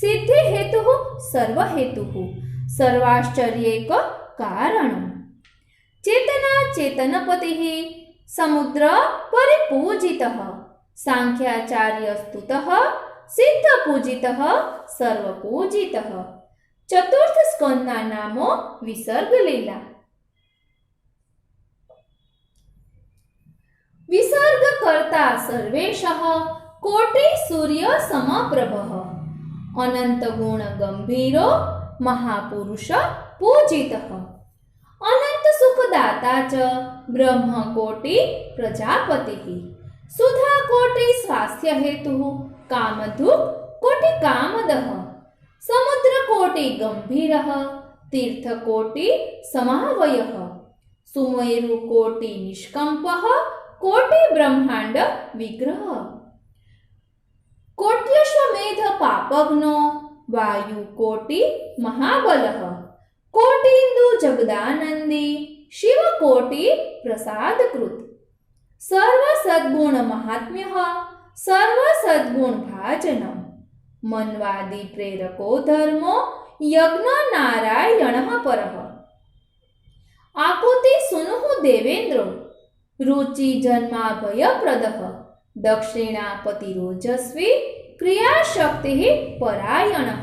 सिद्धि हेतुः सर्व हेतुः सर्वाश्चर्येक कारणम् चेतना चेतनपतिः समुद्र परिपूजितः सांख्याचार्य स्तुतः सिद्ध पूजितः सर्वपूजितः चतुर्थ स्कंदना नामो विसर्गलीला विसर्ग कर्ता सर्वेशः कोटि सूर्य समप्रभः अनंत गुण गंभीरो महापुरुष पूजितः अनंत सुखदाता च ब्रह्म कोटि प्रजापतिः सुधा कोटि स्वास्थ्य हेतुः कामधुक् कोटि कामदः समुद्र कोटि गंभीरः तीर्थकोटि समावयः सुमेरुकोटि निष्कम्पः कोटि ब्रह्मांड विग्रह कोट्यश्वमेध पापघ्नो वायुकोटि महाबलः कोटिन्दु जगदानंदी शिवकोटि प्रसादकृत सर्व सद्गुण महात्म्यः सर्व सद्गुण भाजनम् मनवादी प्रेरको धर्मो यज्ञ नारायणः परः आकुति सुनुः देवेन्द्रो रुचि जन्माभयप्रदः दक्षिणापतिरोजस्वी क्रियाशक्तिः परायणः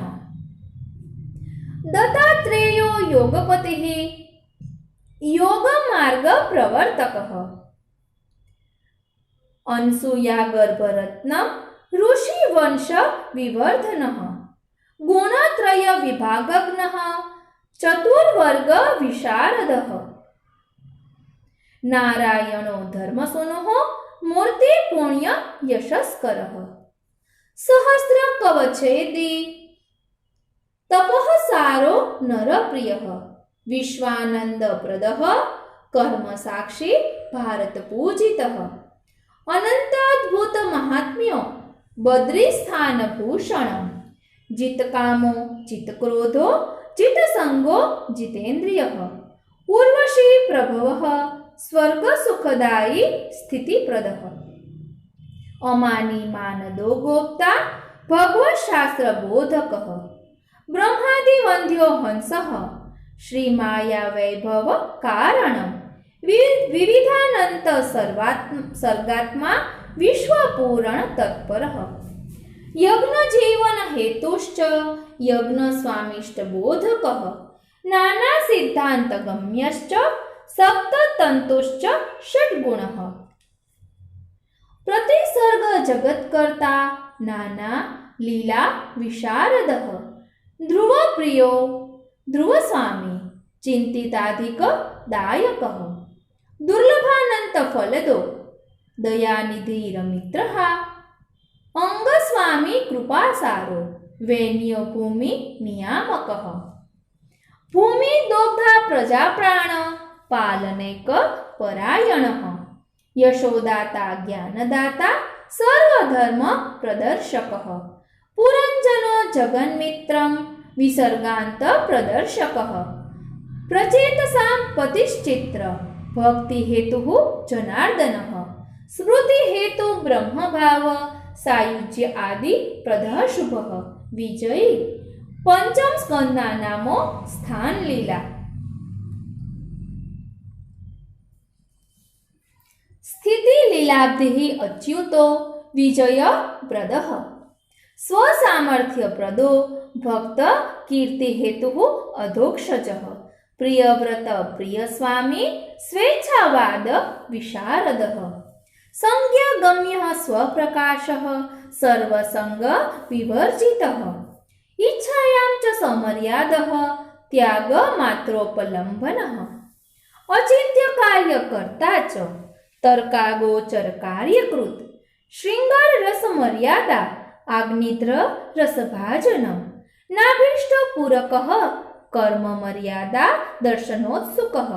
दत्तात्रेयो योगपतिः योगमार्गप्रवर्तकः अनसूया गर्भरत्नम ऋषिवंश विवर्धनः गुणत्रय विभागज्ञः चतुर्वर्ग विशारदः नारायणो धर्मसूनुः मूर्ति पुण्य यशस्करः सहस्र कवचेदी तपः सारो नरप्रियः विश्वानंदप्रदः कर्म साक्षी भारत पूजितः अनंताद्भुत महात्म्यो बद्रीस्थान भूषणम् जितकामो जितक्रोधो जितसंगो जितेन्द्रियः उर्वशी प्रभवः स्वर्ग सुखदायी स्थितिप्रदः अमानी मानदो गोप्ता भगवत शास्त्र बोधकः ब्रह्मादि वंद्यो हंसः श्रीमाया वैभव कारणम् विविधानंत सर्गात्मा विश्वपूरण तत्परः यज्ञ जीवन हेतुश्च यज्ञ स्वामिष्ट बोधकः नाना सिद्धांत गम्यश्च सप्त तंतुश्च षड्गुणः प्रतिसर्ग जगत्कर्ता नाना लीला विशारदः ध्रुव प्रियो ध्रुव स्वामी चिंतिताधिक दायकः दुर्लभानंत फलदो दयानिधिर मित्रः अंगस्वामी कृपासारो वैन्य भूमि नियामकः भूमि दोग्धा प्रजा प्राण पालनेक परायणः यशोदाता ज्ञानदाता सर्वधर्म प्रदर्शकः पुरंजनो जगन्मित्रं विसर्गान्त प्रदर्शकः प्रचेतसां पतिश्चित्र भक्ति हेतु जनार्दनः स्मृति हेतु ब्रह्म भाव सायुज्य आदि प्रदः शुभः विजयी पंचम स्कंदा नामो स्थान लीला स्थिति लीलाब्धि अच्युतो विजय प्रदः स्वसामर्थ्य प्रदो भक्त कीर्ति हेतु अधोक्षजः प्रियव्रत प्रिय स्वामी स्वेच्छावाद विशारदः संज्ञागम्यः स्वप्रकाशः सर्वसंग विवर्जितः इच्छायां च समर्यादः त्याग मात्रोपलम्बनः अचिन्त्य कार्यकर्ता च तर्कागोचर कार्यकृत श्रृंगार रस मर्यादा आग्निद्र रसभाजनम् नाभीष्ट पूरकः कर्म मर्यादा दर्शनोत्सुकः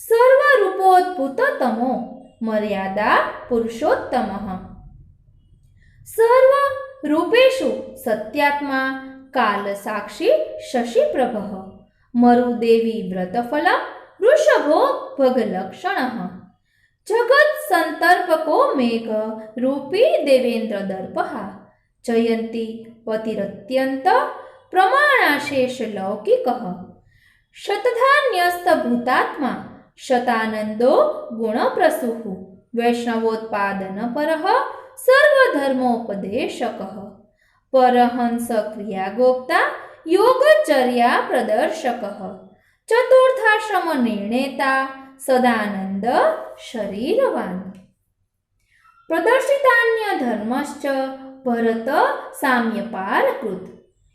सर्वरूपोद्भूततमो मर्यादा पुरुषोत्तमः सर्वरूपेषु सत्यात्मा कालसाक्षी शशिप्रभः मरुदेवी व्रतफलं वृषभो भगलक्षणः जगत् संतर्पको मेघ रूपी देवेन्द्र दर्पः जयंती पतिरत्यंत प्रमाणाशेष लौकिकः शतधान्यस्त भूतात्मा शतानंदो गुणप्रसूः वैष्णवोत्पादन परः सर्वधर्मोपदेशकः परहंस क्रियागोप्ता योगचर्या प्रदर्शकः चतुर्थाश्रम निर्णेता सदानंद शरीरवान प्रदर्शितान्य धर्मश्च भरत साम्यपारकृत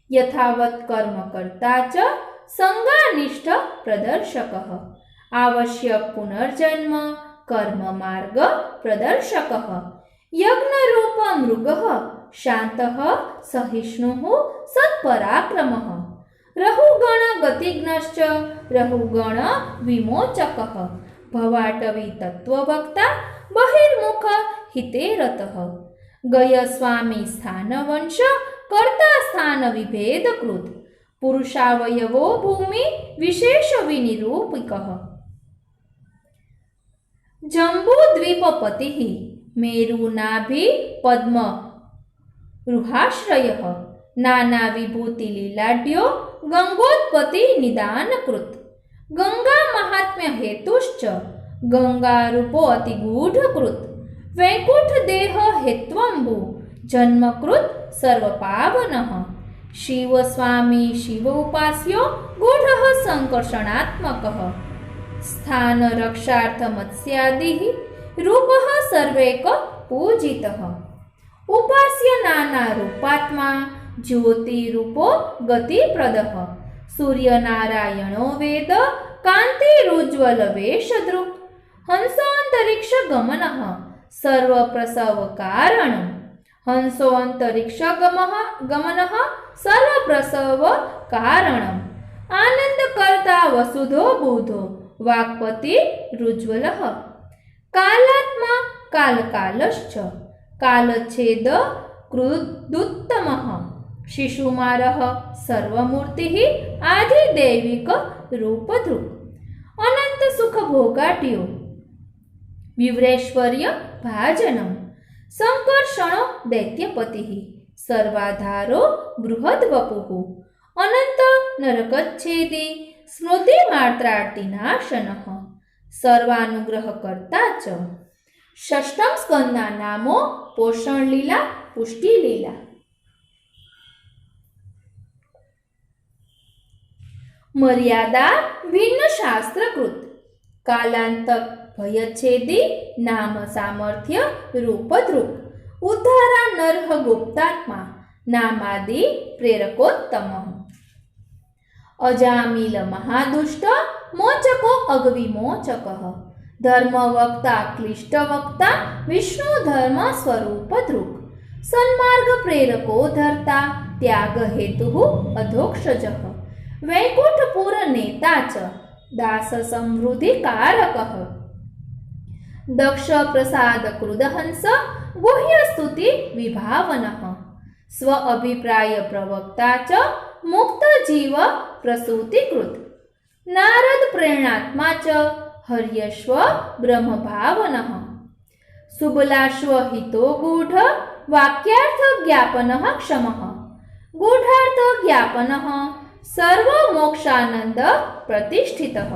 यथावत् कर्मकर्ता च संगानिष्ठ प्रदर्शकः आवश्यक पुनर्जन्म कर्म मार्ग प्रदर्शकः यज्ञरूप मृगः शान्तः सहिष्णुः सत्पराक्रमः રહુगण गतिघ्नश्च રહુगण विमोचकः भवाटवी तत्त्ववक्ता बहिर्मुख हिते रतः गय स्वामी स्थानवंश कर्ता स्थान विभेदकृत पुरुषावयवो भूमि विशेष विनिरूपिकः जम्बूद्वीपपतिः मेरुनाभि पद्म रुहाश्रयः नाना विभूति लीलाढ्यो गंगोत्पत्ति निदानकृत गंगा महात्म्य हेतुश्च गंगा रूपो अतिगूढ़कृत वैकुंठ देह हेत्वंबु जन्मकृत सर्वपावनः शिव स्वामी शिव उपास्यो गूढ़ः संकर्षणात्मकः स्थान रक्षार्थ मत्स्यादिः रूपः सर्वैक पूजितः उपास्य नाना रूपात्मा ज्योति रूपो गतिप्रदः सूर्य नारायणो वेद कांतिरुज्ज्वल वेशदृक् हंसोऽन्तरिक्ष गमनः सर्वप्रसव कारणम् हंसोऽन्तरिक्ष गमनः सर्वप्रसव कारणम् आनन्दकर्ता वसुधो बुधो वाक्पति रुज्ज्वलः कालात्मा कालकालश्च कालच्छेद कृदुत्तमः शिशुमारः सर्वमूर्तिः आदिदैविक रूपधृक् अनंत सुख भोगाट्यो विव्रेश्वर्य भाजनम् संकर्षणो दैत्यपतिः सर्वाधारो बृहद्वपुः अनंत नरकच्छेदी स्मृति मात्रार्तिनाशनः सर्वानुग्रहकर्ता च षष्ठम स्कंदना नामो पोषण लीला पुष्टि लीला मर्यादा भिन्न शास्त्रकृत कालांत भयच्छेदी नाम सामर्थ्य रूपधृक् उद्धारा नरह गुप्तात्मा नामादि प्रेरकोत्तम अजामिल महादुष्ट मोचको अग्विमोचकः धर्मवक्ता क्लिष्टवक्ता विष्णु धर्म स्वरूपधृक् सन्मार्ग प्रेरको धर्ता त्याग हेतु अधोक्षजः वैकुंठपुर नेता च दास समृद्धि कारकः दक्ष प्रसाद कृदहंस गुह्य स्तुति विभावनः स्व अभिप्राय प्रवक्ता च मुक्त जीव प्रसूतिकृत नारद प्रेरणात्मा च हर्यश्व ब्रह्म भावनः सुबलाश्व हितो गूढ़ वाक्यार्थ ज्ञापनः क्षमः गूढ़ार्थ ज्ञापनः सर्व मोक्षानंद प्रतिष्ठितः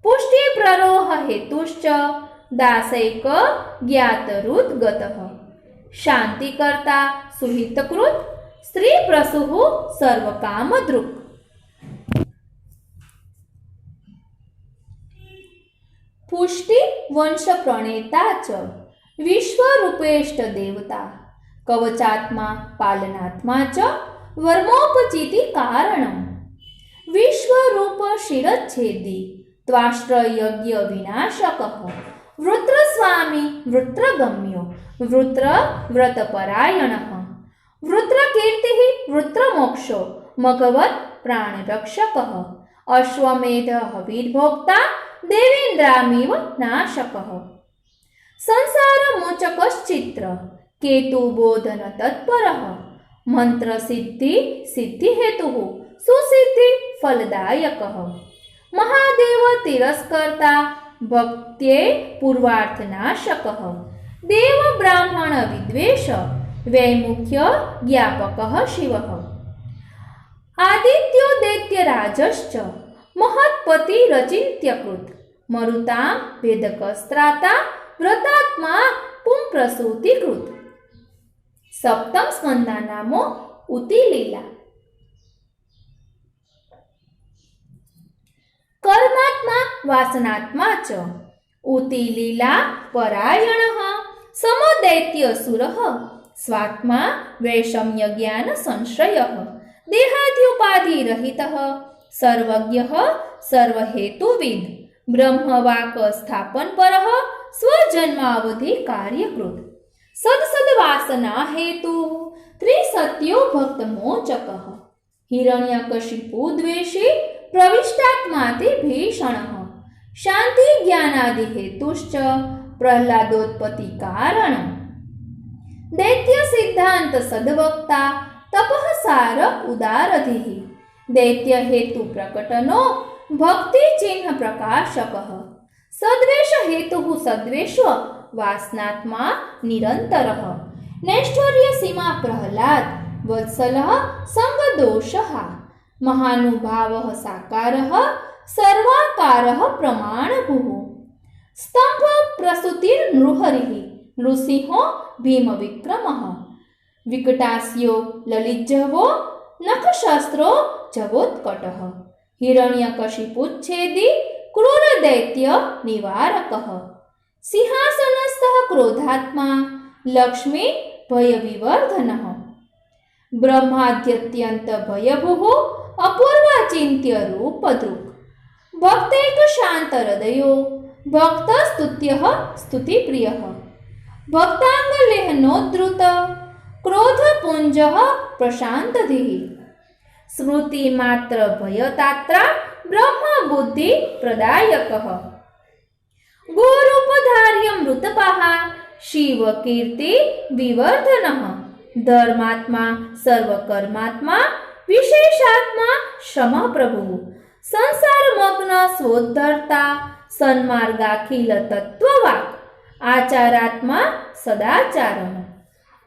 पुष्टि प्ररोह हेतुश्च दासैक ज्ञातरुद्गतः शांतिकर्ता सुहितकृत स्त्री प्रसुः सर्वकामदृक् पुष्टि वंश प्रणेता च विश्वरूपेष्ट देवता कवचात्मा पालनात्मा च वर्मोपचिति कारणम् विश्वरूप शिरच्छेदी त्वाष्ट्र यज्ञ विनाशकः वृत्रस्वामी वृत्रगम्यो वृत्र व्रतपरायणः वृत्रकीर्तिः वृत्रमोक्षो मघवत् प्राणरक्षकः अश्वमेध हविर्भोक्ता देवेन्द्रामिव नाशकः संसारमोचकश्चित्र केतुबोधन तत्परः मंत्र सिद्धि सिद्धि हेतु सुसिद्धि फलदायकः महादेव तिरस्कर्ता भक्त्ये पूर्वार्थ नाशकः देव ब्राह्मण विद्वेष वैमुख्य ज्ञापकः शिवः आदित्यो दैत्यराजश्च महत्पति रचिन्त्यकृत मरुता वेदकस्त्राता व्रतात्मा पुंप्रसूतिकृत सप्तम स्कंदा नामो उति लीला कर्मात्मा वासनात्मा च उति लीला परायणः समदैत्यसुरः स्वात्मा वैषम्य ज्ञान संश्रयः देहाद्युपाधि रहितः सर्वज्ञः सर्वहेतुविद ब्रह्मवाक स्थापन परः स्वजन्मावधि कार्यकृत सदसद वासना हेतु त्रिसत्यो भक्त मोचकः हिरण्यकशिपु द्वेषी प्रविष्टात्माति भीषणः शांति ज्ञानादि हेतुश्च प्रह्लादोत्पत्ति कारणम् दैत्य सिद्धांत सद्वक्ता तपः सार उदारधिः दैत्य हेतु प्रकटनो भक्ति चिन्ह प्रकाशकः सद्वेष हेतुः सद्वेष वासनात्मा निरन्तरः नैष्ठुर्य सीमा प्रह्लाद वत्सलः संगदोषः महानुभावः साकारः सर्वाकारः प्रमाणभूः स्तंभ प्रसूतिर्नृहरिः नृसिंहो भीम विक्रमः विकटास्यो ललितजवो नखशस्त्रो जवोत्कटः हिरण्यकशिपुच्छेदी क्रूर दैत्य निवारकः सिंहासनस्थः क्रोधात्मा लक्ष्मी भयविवर्धनः ब्रह्माद्यत्यंत भयभुः अपूर्वाचिन्त्य रूपदृक् भक्तैक शांत हृदयो भक्त स्तुत्यः स्तुतिप्रियः भक्तांगलेहनोद्धृत क्रोधपुञ्जः प्रशान्तधिः स्मृति मात्र भयतात्रा ब्रह्म बुद्धि प्रदायकः गोरूपधार्यमृतपाः शिव कीर्ति विवर्धनः धर्मात्मा सर्वकर्मात्मा विशेषात्मा क्षमा प्रभुः संसारमग्न स्वोद्धर्ता सन्मार्गाखिल तत्ववाक् आचारात्मा सदाचारः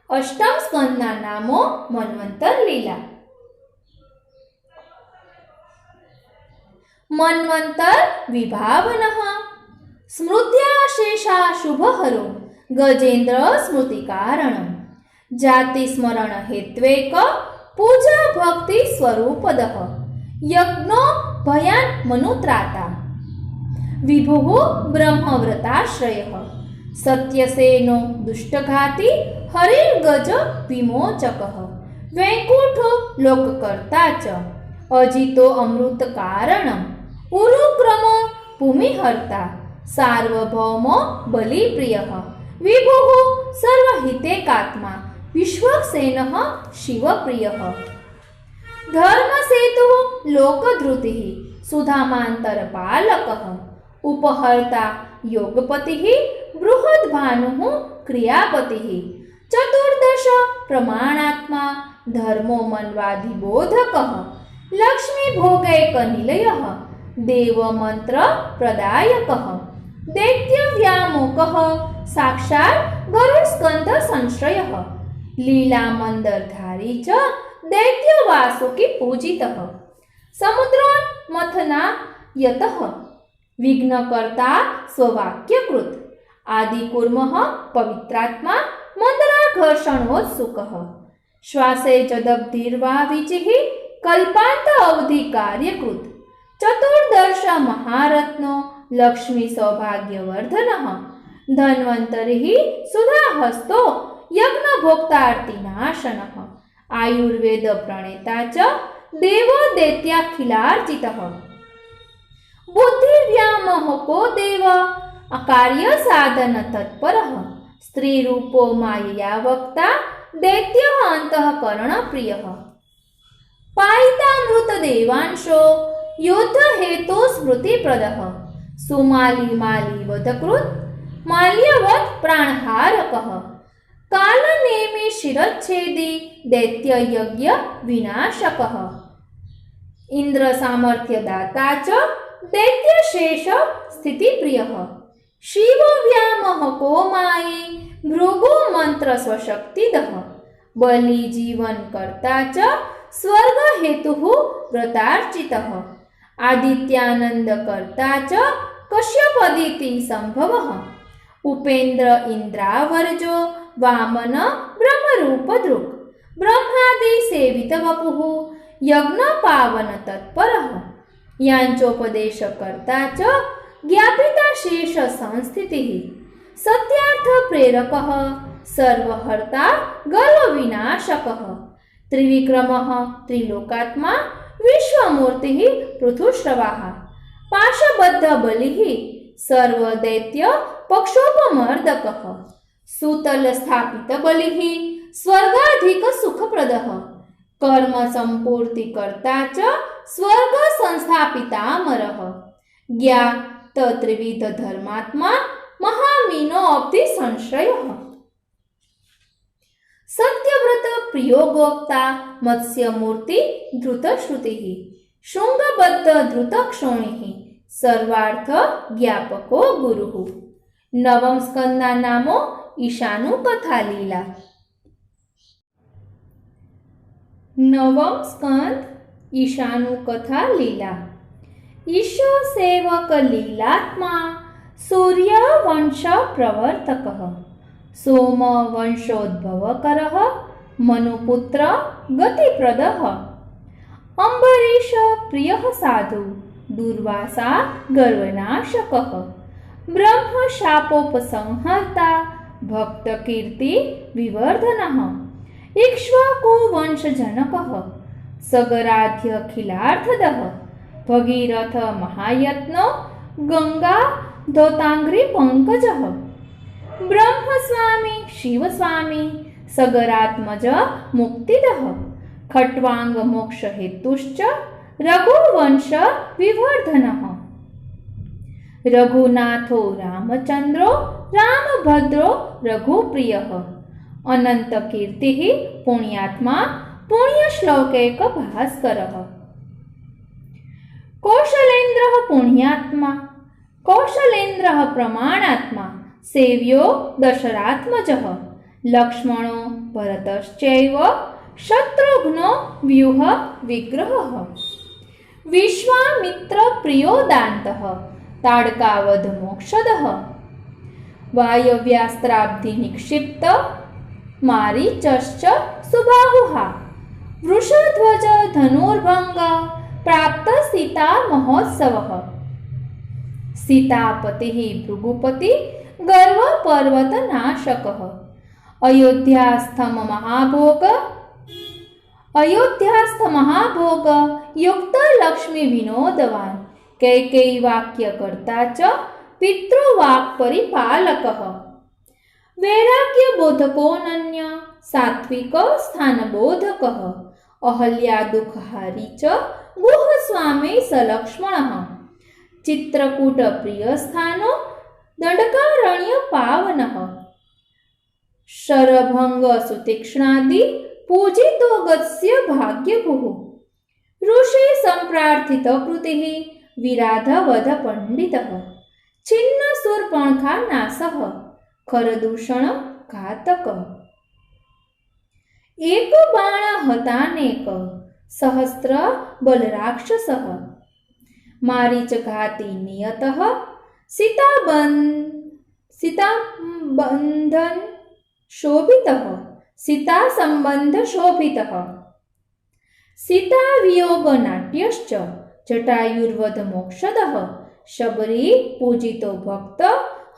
अष्टम स्कंदना नामो मन्वंतर लीला मन्वंतर विभावनः स्मृत्याशेषा शुभहरो गजेन्द्र स्मृति कारणम् जाति स्मरण हेत्वेक पूजा भक्ति स्वरूपदः यज्ञो भयान मनुत्राता विभुः ब्रह्मव्रताश्रयः सत्यसेनो दुष्टघाती हरिर्गज विमोचकः वैकुंठो लोककर्ता च अजितो अमृत कारणम् उरुक्रमो भूमिहर्ता सार्वभौमो बलिप्रियः विभुः सर्वहितेकात्मा विश्वक्सेनः शिवप्रियः धर्मसेतुः लोकधृतिः सुधामान्तरपालकः उपहर्ता योगपतिः बृहद्भानुः क्रियापतिः चतुर्दश प्रमाणात्मा धर्मो मन्वाधिबोधकः लक्ष्मी भोगैकनिलयः देवमन्त्र प्रदायकः दैत्यव्यामोकः साक्षात् गरुडस्कन्ध संश्रयः लीलामन्दरधारी च दैत्यवासुकी पूजितः समुद्रोन्मथनायतः विघ्नकर्ता स्ववाक्यकृत् आदिकूर्मः पवित्रात्मा मन्दराघर्षणोत्सुकः श्वासे चदब्धिर्वाविचिः कल्पान्त अवधि कार्यकृत् चतुर्दश महारत्नो लक्ष्मी सौभाग्यवर्धनः धन्वन्तरिः सुधाहस्तो यज्ञभोक्तार्तिनाशनः आयुर्वेद प्रणेता च देवो दैत्याखिलार्चितः बुद्धिव्यामोहको देव अकार्य साधन तत्परः स्त्रीरूपो मायया वक्ता दैत्यः अंतःकरण प्रियः पायितामृत देवांशो युद्ध हेतु स्मृतिप्रदः सुमाली माली वधकृत् माल्यवत् प्राणहारकः कालनेमि शिरच्छेदी दैत्य यज्ञ विनाशकः इंद्र सामर्थ्य दाता च दैत्य शेष स्थिति प्रियः शिव व्यामोहको मायी भृगु मंत्र स्वशक्तिदः बलि जीवन कर्ता च स्वर्ग हेतुः व्रतार्चितः आदित्यानंद कर्ता च कश्यपदिति संभवः उपेन्द्र इंद्रावर्जो वामन ब्रह्मरूपदृक् ब्रह्मादि सेवित वपुः यज्ञ पावन तत्परः यांचोपदेशकर्ता च ज्ञापिता शेष संस्थितिः सत्यार्थ प्रेरकः सर्वहर्ता गर्व विनाशकः त्रिविक्रमः त्रिलोकात्मा विश्वमूर्तिः पृथुश्रवाः पाशबद्ध बलिः सर्वदैत्य पक्षोपमर्दकः सूतल स्थापित बलिः स्वर्गाधिक सुखप्रदः કર્મ સંપૂર્તિ કર્તા ચ સ્વર્ગ સંસ્થાપિતામરઃ જ્ઞા ત્રિવિધ ધર્માત્મા મહામીનો અબ્ધિ સંશ્રયઃ સત્યવ્રત પ્રિયો ગોપ્તા મત્સ્યમૂર્તિ ધૃતશ્રુતિઃ શૃંગબદ્ધ ધૃતક્ષોણિઃ સર્વાર્થ જ્ઞાપકો ગુરુઃ. નવમ સ્કંદના નામો ઈશાનું કથા લીલા. નવમ સ્કંદ ઈશાનું કથા લીલા. ઈશો સેવક લીલાત્મા સૂર્ય વંશ પ્રવર્તકઃ સોમ વંશોદ્ભવકરઃ મનુપુત્ર ગતિપ્રદઃ અંબરીશ પ્રિયઃ સાધુ દુર્વાસા ગર્વનાશકઃ બ્રહ્મ શાપોપસંહર્તા ભક્ત કીર્તિ વિવર્ધનઃ ઇક્ષ્વાકુ વંશજનકઃ સગરાધ્યખિલાર્થદઃ ભગીરથ મહાયત્નો ગંગા ધોતાંગ્રી પંકજઃ બ્રહ્મસ્વામી શિવસ્વામી સગરાત્મજ મુક્તિદઃ ખટ્વાંગ મોક્ષ હેતુશ્ચ રઘુવંશ વિવર્ધનઃ રઘુનાથો રામચંદ્રો રામભદ્રો રઘુપ્રિયઃ અનંત કીર્તિઃ પુણ્યાત્મા પુણ્યશ્લોકૈક ભાસ્કરઃ કૌશલેન્દ્રઃ પુણ્યાત્મા કૌશલેન્દ્રઃ પ્રમાણાત્મા સેવ્યો દશરાત્મજઃ લક્ષ્મણો ભરતશ્ચૈવ શત્રુઘ્નો વ્યુહ વિગ્રહઃ વિશ્વામિત્ર પ્રિયોદાંતઃ તાડકાવધ મોક્ષદઃ વાયવ્યાસ્ત્રાબ્ધિ નિક્ષિપ્ત મારીચશ્ચ સુબાહુઃ વૃષધ્વજ ધનુર્ભંગ પ્રાપ્ત સીતા મહોત્સવઃ સીતાપતિઃ ભૃગુપતિ ગર્વ પર્વત નાશકઃ અયોધ્યાસ્થ મહાભોગ યુક્ત લક્ષ્મી વિનોદવાન કૈકેયી વાક્ય કર્તા ચ પિતૃવાક પરિપાલકઃ વૈરાગ્ય બોધકોનન્ય સાત્વિક સ્થાનબોધકઃ અહલ્યા દુઃખહારી ચ ગુહ સ્વામી સલક્ષ્મણઃ ચિત્રકૂટ પ્રિય સ્થાનો દંડકારણ્ય પાવનઃ શરભંગ સુતીક્ષ્ણાદિ પૂજિતો ગત્સ્ય ભાગ્યભુઃ ઋષિ સંપ્રાર્થિત કૃતિઃ વિરાધવધ પંડિતઃ છિન્ન સુરપણખા નાસઃ ખરદૂષણ ઘાતક એક બાણ હતાનેક સહસ્ત્ર બલરાક્ષસઃ મારીચ ઘાતી નિયતઃ સીતાબંધન શોભિતઃ સીતા સંબંધ શોભિતઃ સીતા વિયોગ નાટ્યશ્ચ જટાયુર્વધ મોક્ષદઃ શબરી પૂજિતો ભક્ત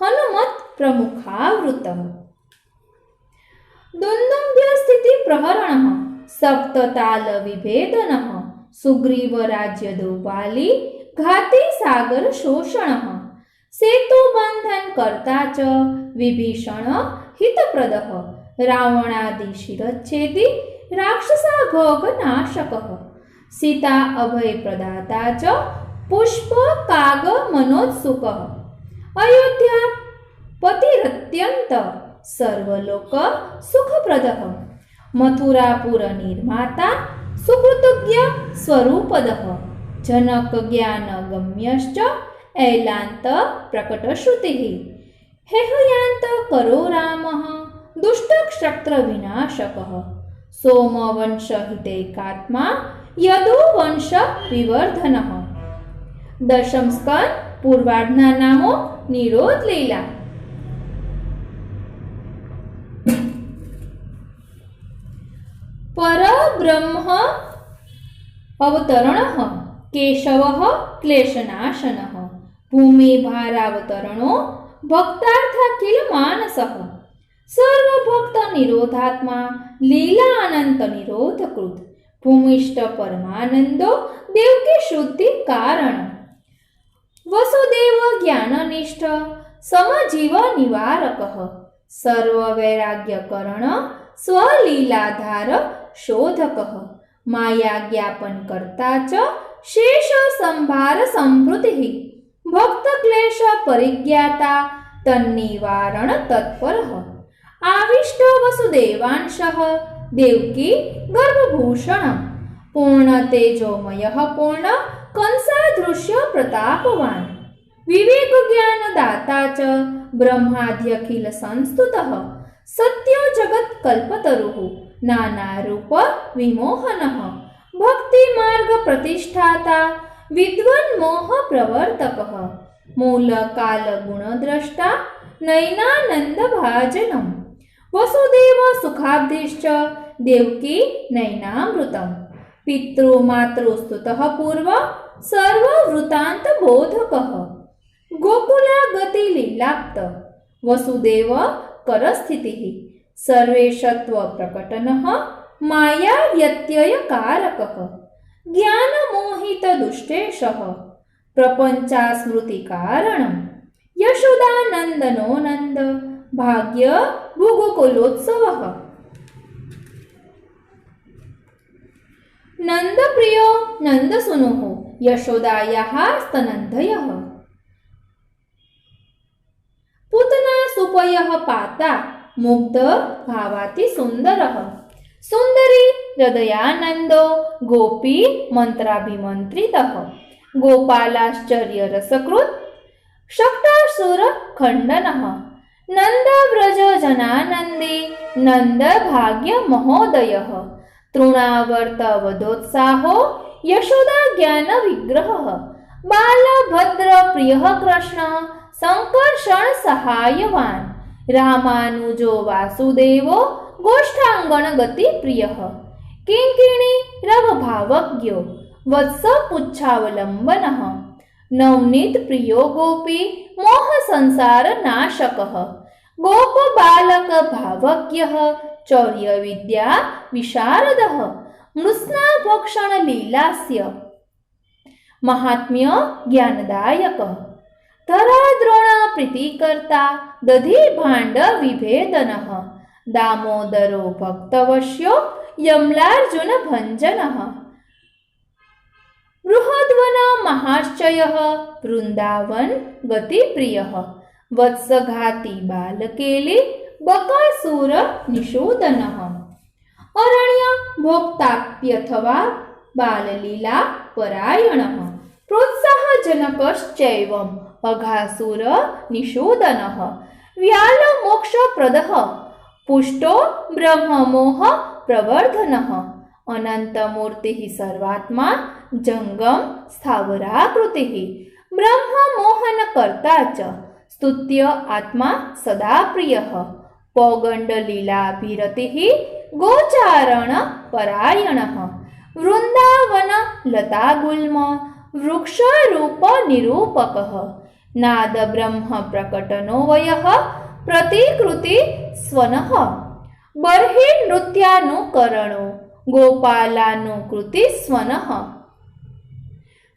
હનુમત પ્રમુખાવૃતઃ દુંદુભ્ય સ્થિતિ પ્રહરણઃ સપ્તતાલ વિભેદનઃ સુગ્રીવ રાજ્ય દોપાલી ઘાતી સાગર શોષણઃ સેતુ બંધન કર્તા ચ વિભીષણ હિતપ્રદઃ રાવણાદિ શિરચ્છેદી રાક્ષસા ઘોગ નાશકઃ સીતા અભય પ્રદાતા ચ પુષ્પ કાગ મનોત્સુકઃ અયોધ્યા પતિરત્યંત સર્વલોક સુખપ્રદઃ મથુરાપુર નિર્માતા સુકૃતજ્ઞ સ્વરૂપદઃ જનક જ્ઞાન ગમ્યશ્ચ ऐलांत प्रकट श्रुति हेहयांत करो रामः दुष्टक्षत्र विनाशकः सोमवंश हितैकात्मा यदुवंश विवर्धनः दशम स्कंद पूर्वार्धना नामो निरोध लीला परब्रह्म अवतरणः केशवः क्लेशनाशनः भूमि भारावतरणो भक्तार्थाखिल मानसः सर्वभक्त निरोधात्मा लीला अनंत निरोधकृत भूमिष्ठ परमानंदो देवकी शुद्धि कारण वसुदेव ज्ञाननिष्ठ समजीव निवारकः सर्व वैराग्य करण स्वलीलाधार शोधकः माया ज्ञापन करता च शेष संभार संभृति भक्त क्लेश परिज्ञाता तन्निवारण तत्परः आविष्ट वसुदेवांशः देवकी गर्भभूषण पूर्ण तेजोमयः पूर्ण कंसादृश्य प्रतापवान् विवेक ज्ञान दाता च ब्रह्माद्यखिल संस्तुतः सत्यो जगत् कल्पतरुः नाना रूप विमोहनः भक्ति मार्ग प्रतिष्ठाता विद्वन्मोह प्रवर्तकः मूल काल गुणद्रष्टा नैनानंद भाजनम् वसुदेव सुखाब्धिश्च देवकी नैनामृतम् पितृमातृस्तुतः पूर्व सर्ववृतान्त बोधकः गोकुला गति लीलाप्त वसुदेव करस्थितिः सर्वेशत्व प्रकटनः माया व्यत्यय कारकः ज्ञान मोहित दुष्टेशः प्रपंचा स्मृति कारणम् यशोदानन्दनो नन्द भाग्य भुगुकुलोत्सवः नन्दप्रियो नन्दसुनुः यशोदायाः स्तनन्धयः पूतना सुपयः पाता मुग्ध भावाति सुन्दरः सुन्दरी हृदयानन्दो गोपी मन्त्राभिमन्त्रितः गोपालाश्चर्य रसकृत् शक्तासुर खण्डनः नन्दव्रज जनानन्दे नन्द भाग्य महोदयः तृणावर्त वदोत्साहो यशोदा ज्ञान विग्रहः बालभद्र प्रियः कृष्ण संकर्षण सहायवान् रामानुजो वासुदेवो गोष्ठांगण गति प्रियः किंकिणी रव भावज्ञो वत्स पुच्छावलंबनः नवनीत प्रियो गोपी मोह संसार नाशकः गोप बालक भावज्ञः चौर्य विद्या विशारदः मृत्स्ना भक्षण लीलास्य महात्म्य ज्ञानदायकः धराद्रोण प्रीतिकर्ता दधि भाण्ड विभेदनः दामोदरो भक्तवश्यो यमलार्जुन भञ्जनः बृहद्वन महाश्चयः वृन्दावन गतिप्रियः वत्सघाती बालकेली बकासुर निषूदनः अरण्य भोक्ताप्यथवा बाललीला परायणः प्रोत्साहजनकश्चैवम् अघासुर निषूदनः व्यालमोक्षप्रदः पुष्टो ब्रह्ममोह प्रवर्धनः अनन्तमूर्तिः सर्वात्मा जंगम स्थावराकृतिः ब्रह्ममोहनकर्ता च स्तुत्य आत्मा सदा प्रियः पौगण्डलीलाभिरतिः गोचारण परायणः वृन्दावन लतागुल्म वृक्षरूप निरूपकः नाद ब्रह्म प्रकटनो वयः प्रतिकृति स्वनः बर्हि नृत्यानुकरणो गोपालानुकृति स्वनः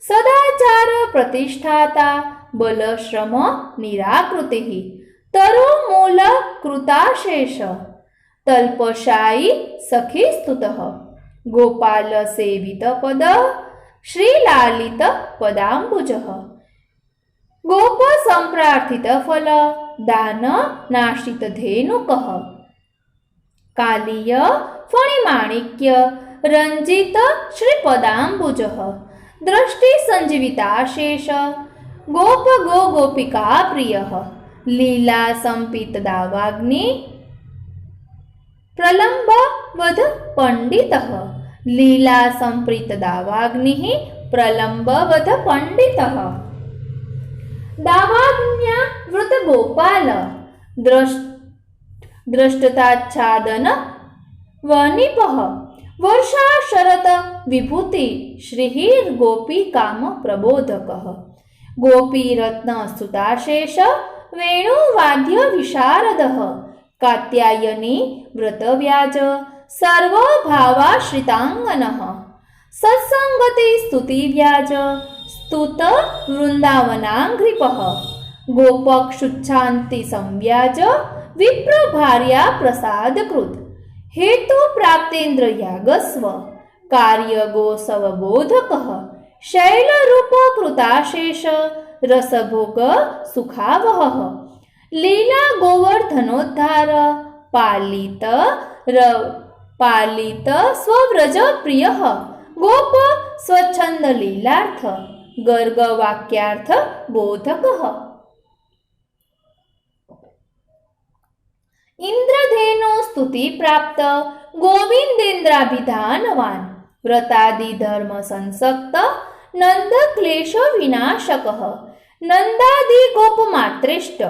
सदाचार प्रतिष्ठाता बलश्रम निराकृतिः तरुमूल कृताशेष तल्पशायी सखी स्तुतः गोपाल सेवित पद श्रीलालित पदाम्बुजः गोप संप्रार्थित फल दान नाशित धेनुकः कालीय फणिमाणिक्य रंजित श्रीपदाम्बुजः दृष्टि संजीविताशेष गोप गो गोपिका प्रियः लीला संपित दावाग्नि प्रलंब वध पंडितः लीला संप्रीत दावाग्निः प्रलंब वध पंडितः दावाग्न्या वृत गोपाल दृष्टताच्छादन वनिपः वर्षा शरत विभूति श्रीहिर गोपी काम प्रबोधकः गोपी रत्न सुताशेष वेणुवाद्य विशारदः कात्यायनी व्रतव्याज सर्वभावाश्रितांगनः सत्संगति स्तुतिव्याज स्तुत वृंदावनांघ्रिपः गोपक्षुच्छान्ति संव्याज विप्र भार्या प्रसादकृत हेतु प्राप्तेन्द्र यागस्व कार्यगोसवबोधकः शैलरूपकृताशेष रसभोग सुखावहः लीला गोवर्धनोद्धार पालित स्वव्रज प्रियः गोप स्वच्छंद लीलार्थ गर्ग वाक्यार्थ बोधकः इंद्रधेनु स्तुति प्राप्त गोविंदेन्द्राभिधानवान व्रतादि धर्म संसक्त नंद क्लेश विनाशकः नंदादि गोप मात्रेष्ट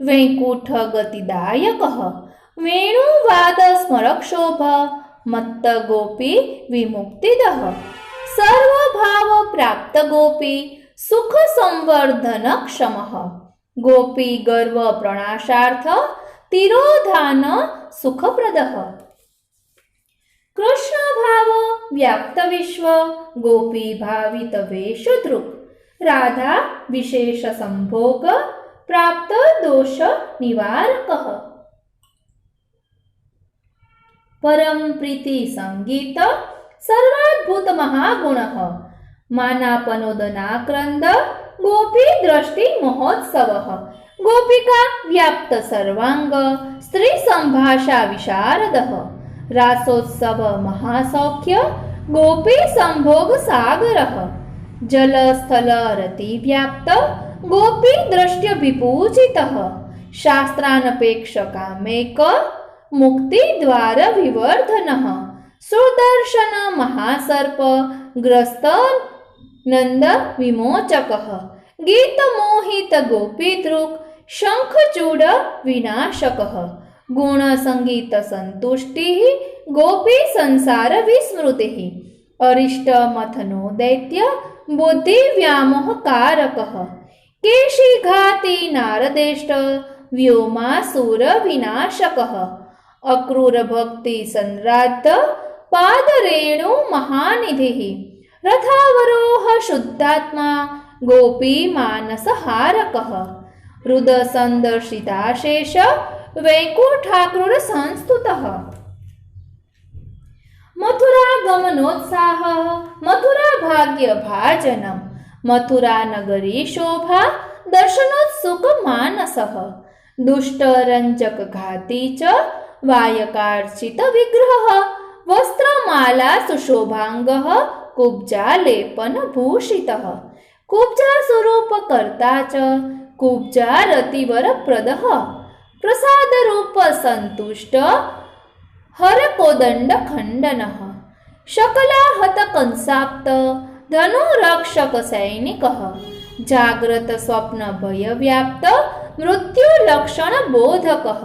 वैकुंठ गतिदायकः वेणुवाद स्मरक शोभ मत्त गोपी विमुक्तिदः सर्वभाव प्राप्त गोपी सुख संवर्धन क्षमः गोपी गर्व प्रणाशार्थ तिरोधान सुखप्रदः कृष्ण भाव व्याप्त विश्व गोपी भावित वेश दृक् राधा विशेष संभोग प्राप्त दोष निवारकः परम प्रीति संगीत सर्वाद्भुत महागुणः मानापनोदनाक्रंद गोपी दृष्टि महोत्सवः गोपिका व्याप्त सर्वांग स्त्री संभाषा विशारदः रासोत्सव महासौख्य गोपी संभोग सागरः जलस्थल रति व्याप्त गोपी दृष्ट्य विपूजितः शास्त्रानपेक्षकामेक मुक्ति द्वार विवर्धनः सुदर्शन महासर्प ग्रस्त नंद विमोचकः गीत मोहित गोपीदृक् शंखचूड विनाशकः गुण संगीत संतुष्टिः गोपी संसार विस्मृतिः अरिष्ट मथनो दैत्य बुद्धि व्यामोह कारकः केशी घाती नारदेष्ट व्योमासुर विनाशकः अक्रूर भक्ति संराद्ध पादरेणु महानिधिः रथावरोह शुद्धात्मा गोपी मानस हारकः रुद संदर्शिताशेष वैकुंठाक्रूर संस्तुतः मथुरा गमनोत्साह मथुरा भाग्य भाजनम मथुरा नगरी शोभा दर्शनोत्सुक मानसः दुष्ट रंजक घाती च वायकार्चित विग्रहः वस्त्रमाला सुशोभांगः कुब्जा लेपन भूषितः कुब्जा स्वरूप कर्ता च कुब्जा रतिवर प्रदः प्रसाद रूप संतुष्ट हर कोदंड खंडनः शकलाहत कंसाप्त धनुरक्षक सैनिकः जाग्रत स्वप्न भय व्याप्त मृत्यु लक्षण बोधकः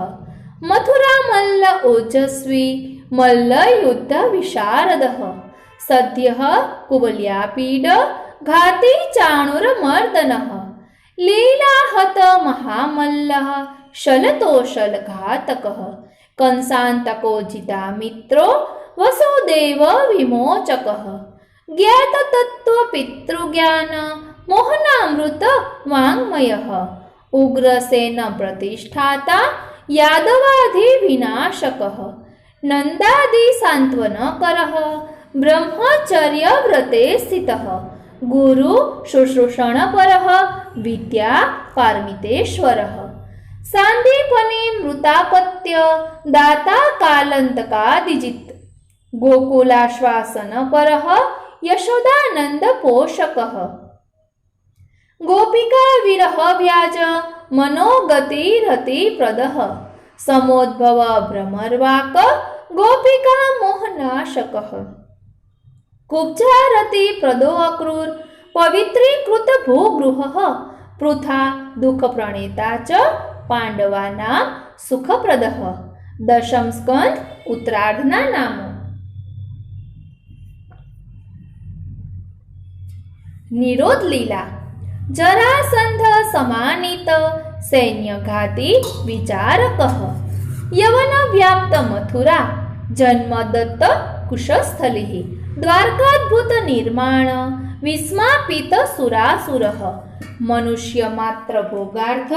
मथुरा मल्ल ओजस्वी मल्ल युद्ध विशारदः सद्यः कुवल्यापीड घाती चाणुर मर्दनः लीलाहत महामल्लः शलतोषल घातकः कंसान्तको जिता मित्रो वसुदेव विमोचकः ज्ञात तत्व पितृज्ञान मोहनामृत वाङ्मयः उग्रसेन प्रतिष्ठाता यादवाधि विनाशकः नंदादि सांत्वनकरः ब्रह्मचर्य व्रते स्थितः गुरु शुश्रूषणपरः विद्या पारमितेश्वरः सांदीपने मृतापत्य दाता कालंतकादिजित् गोकुलाश्वासनपरः यशोदानंद पोषकः गोपिका विरह व्याज मनोगतिरति प्रदः समोद्भव भ्रमर्वाक गोपिका मोहनाशकः कुब्जारति प्रदो अक्रूर पवित्रीकृत भूगृहः पृथा दुख प्रणेता च पांडवानां सुखप्रदः दशम स्कंद उत्तरार्धना नामो निरोध लीला जरासंध समानीत सैन्य घाती विचारकः यवन व्याप्त मथुरा जन्मदत्त कुशस्थलिः द्वारकाद्भुत निर्माण विस्मापित सुरासुरः मनुष्य मात्र भोगार्थ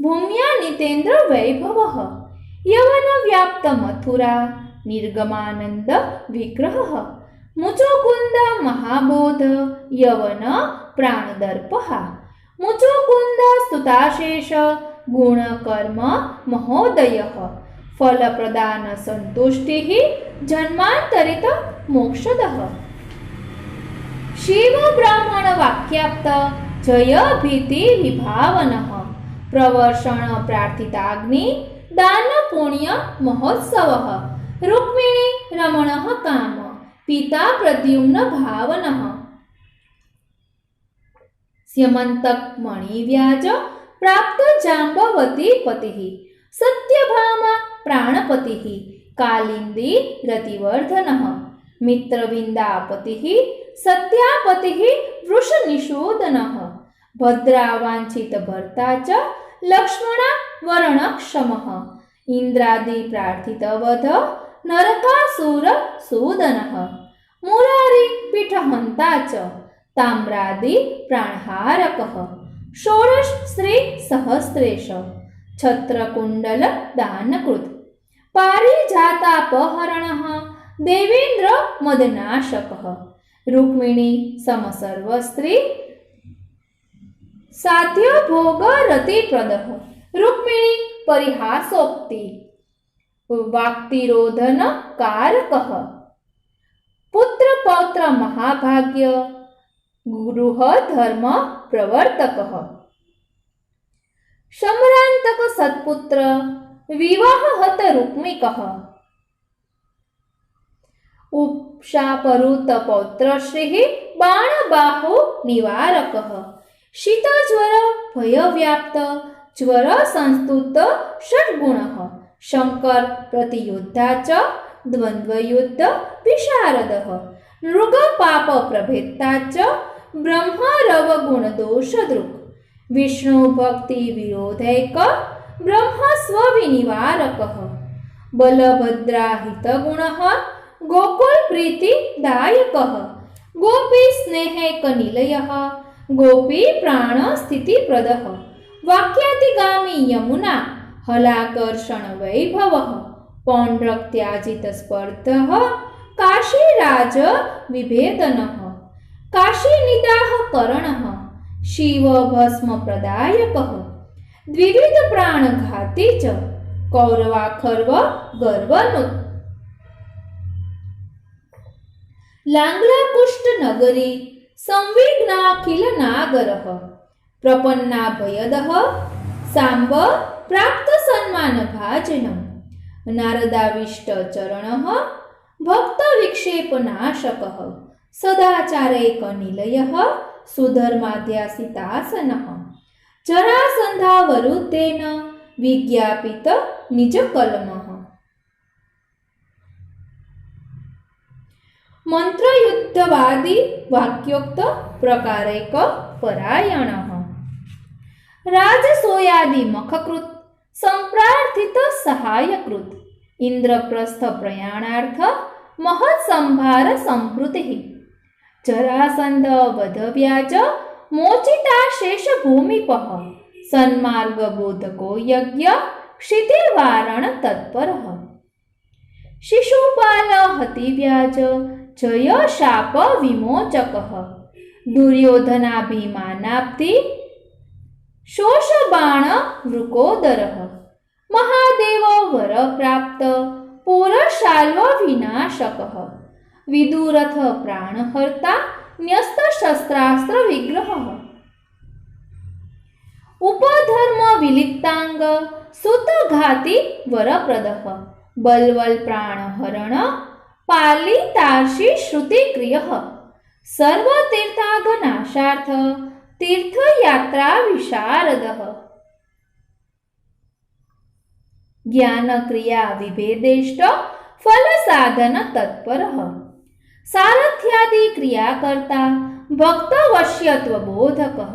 भूम्या नितेन्द्र वैभवः यवन व्याप्त मथुरा निर्गमानंद विग्रहः मुचुकुंद महाबोध यवन प्राणदर्पहा मुचुकुंद स्तुताशेष गुणकर्म महोदयः फलप्रदान संतुष्टिः जन्मांतरित मोक्षदः शिव ब्राह्मण वाक्याप्त जय भीति विभावनः प्रवर्षण प्रार्थिताग्नि दान पुण्य महोत्सवः रुक्मिणी रमणः काम पिता प्रद्युम्न भावनः स्यमन्तक मणिव्याज प्राप्त जाम्बवती पतिः सत्यभामा प्राणपतिः कालिंदी रतिवर्धनः मित्रविन्दापतिः सत्यापतिः वृषनिषूदनः भद्रावाञ्छित भर्ता च लक्ष्मणा वरणक्षमः इंद्रादि प्रार्थित वध नरकासुर सूदनः मुरारी पीठहन्ता च ताम्रादि प्राणहारकः षोडश श्री सहस्रेश छत्रकुण्डल दानकृत पारिजातापहरणः देवेन्द्र मदनाशकः रुक्मिणी समसर्वस्त्री साध्य भोग रतिप्रदः रुक्मिणी परिहासोक्ति वाक्तिरोधन कारकः पुत्र पौत्र महाभाग्य गृह धर्म प्रवर्तकः सम्रांतक सत्पुत्र विवाह हत रुक्मिकः उपशापरुत पौत्र श्रीः बाणबाहु निवारकः शीतज्वर भयव्याप्त ज्वर संस्तुत षड्गुणः शंकर प्रतियोद्धा च द्वन्द्वयुद्ध विशारदः नृग पाप प्रभेत्ता च ब्रह्म रव गुण दोष दृक् विष्णु भक्ति विरोधैक ब्रह्म स्वविनिवारकः बलभद्राहित गुणः गोकुल प्रीति दायकः गोपी स्नेहैक निलयः गोपी प्राण स्थिति प्रदः वाक्यातिगामी यमुना हलाकर्षण वैभवः पौंड्रक त्याजित स्पर्धः काशीराज विभेदनः काशीनिदाह करणः शिव भस्म प्रदायकः द्विविध प्राणघाती च कौरवाखर्व गर्वनुत लांगला कुष्ठ नगरी संविघ्नाखिल नागरः प्रपन्ना भयदः सांब प्राप्त सन्मान भाजनम् नारदाविष्ट चरणः भक्त विक्षेप नाशकः सदाचारैक निलयः सुधर्माध्यासितासनः जरासन्धावरुद्धेन विज्ञापित निजकल्मः मंत्रयुद्धवादी वाक्योक्त प्रकारैक परायणः राजसोयादि मखकृत संप्रार्थित सहायकृत इंद्रप्रस्थ प्रयाणार्थ महत्संभार संभृतिः जरासंध वधव्याज मोचिताशेष भूमिपः सन्मार्ग बोधको यज्ञ क्षितिवारण तत्परः शिशुपाल हतिव्याज जय शाप विमोचकः दुर्योधनाभिमानाप्ति शोषबाण वृकोदरः महादेव वर प्राप्त पुरशाल्व विनाशकः विदुरथ प्राणहर्ता न्यस्त शस्त्रास्त्र विग्रहः उपधर्म विलिप्तांग सुतघाती वरप्रदः बलवल प्राणहरण पालितार्षि श्रुतिक्रियः सर्वतीर्थाघनाशार्थ तीर्थयात्रा विशारदः ज्ञानक्रिया विभेदेष्ट फल साधन तत्परः सारथ्यादि क्रियाकर्ता भक्तवश्यत्व बोधकः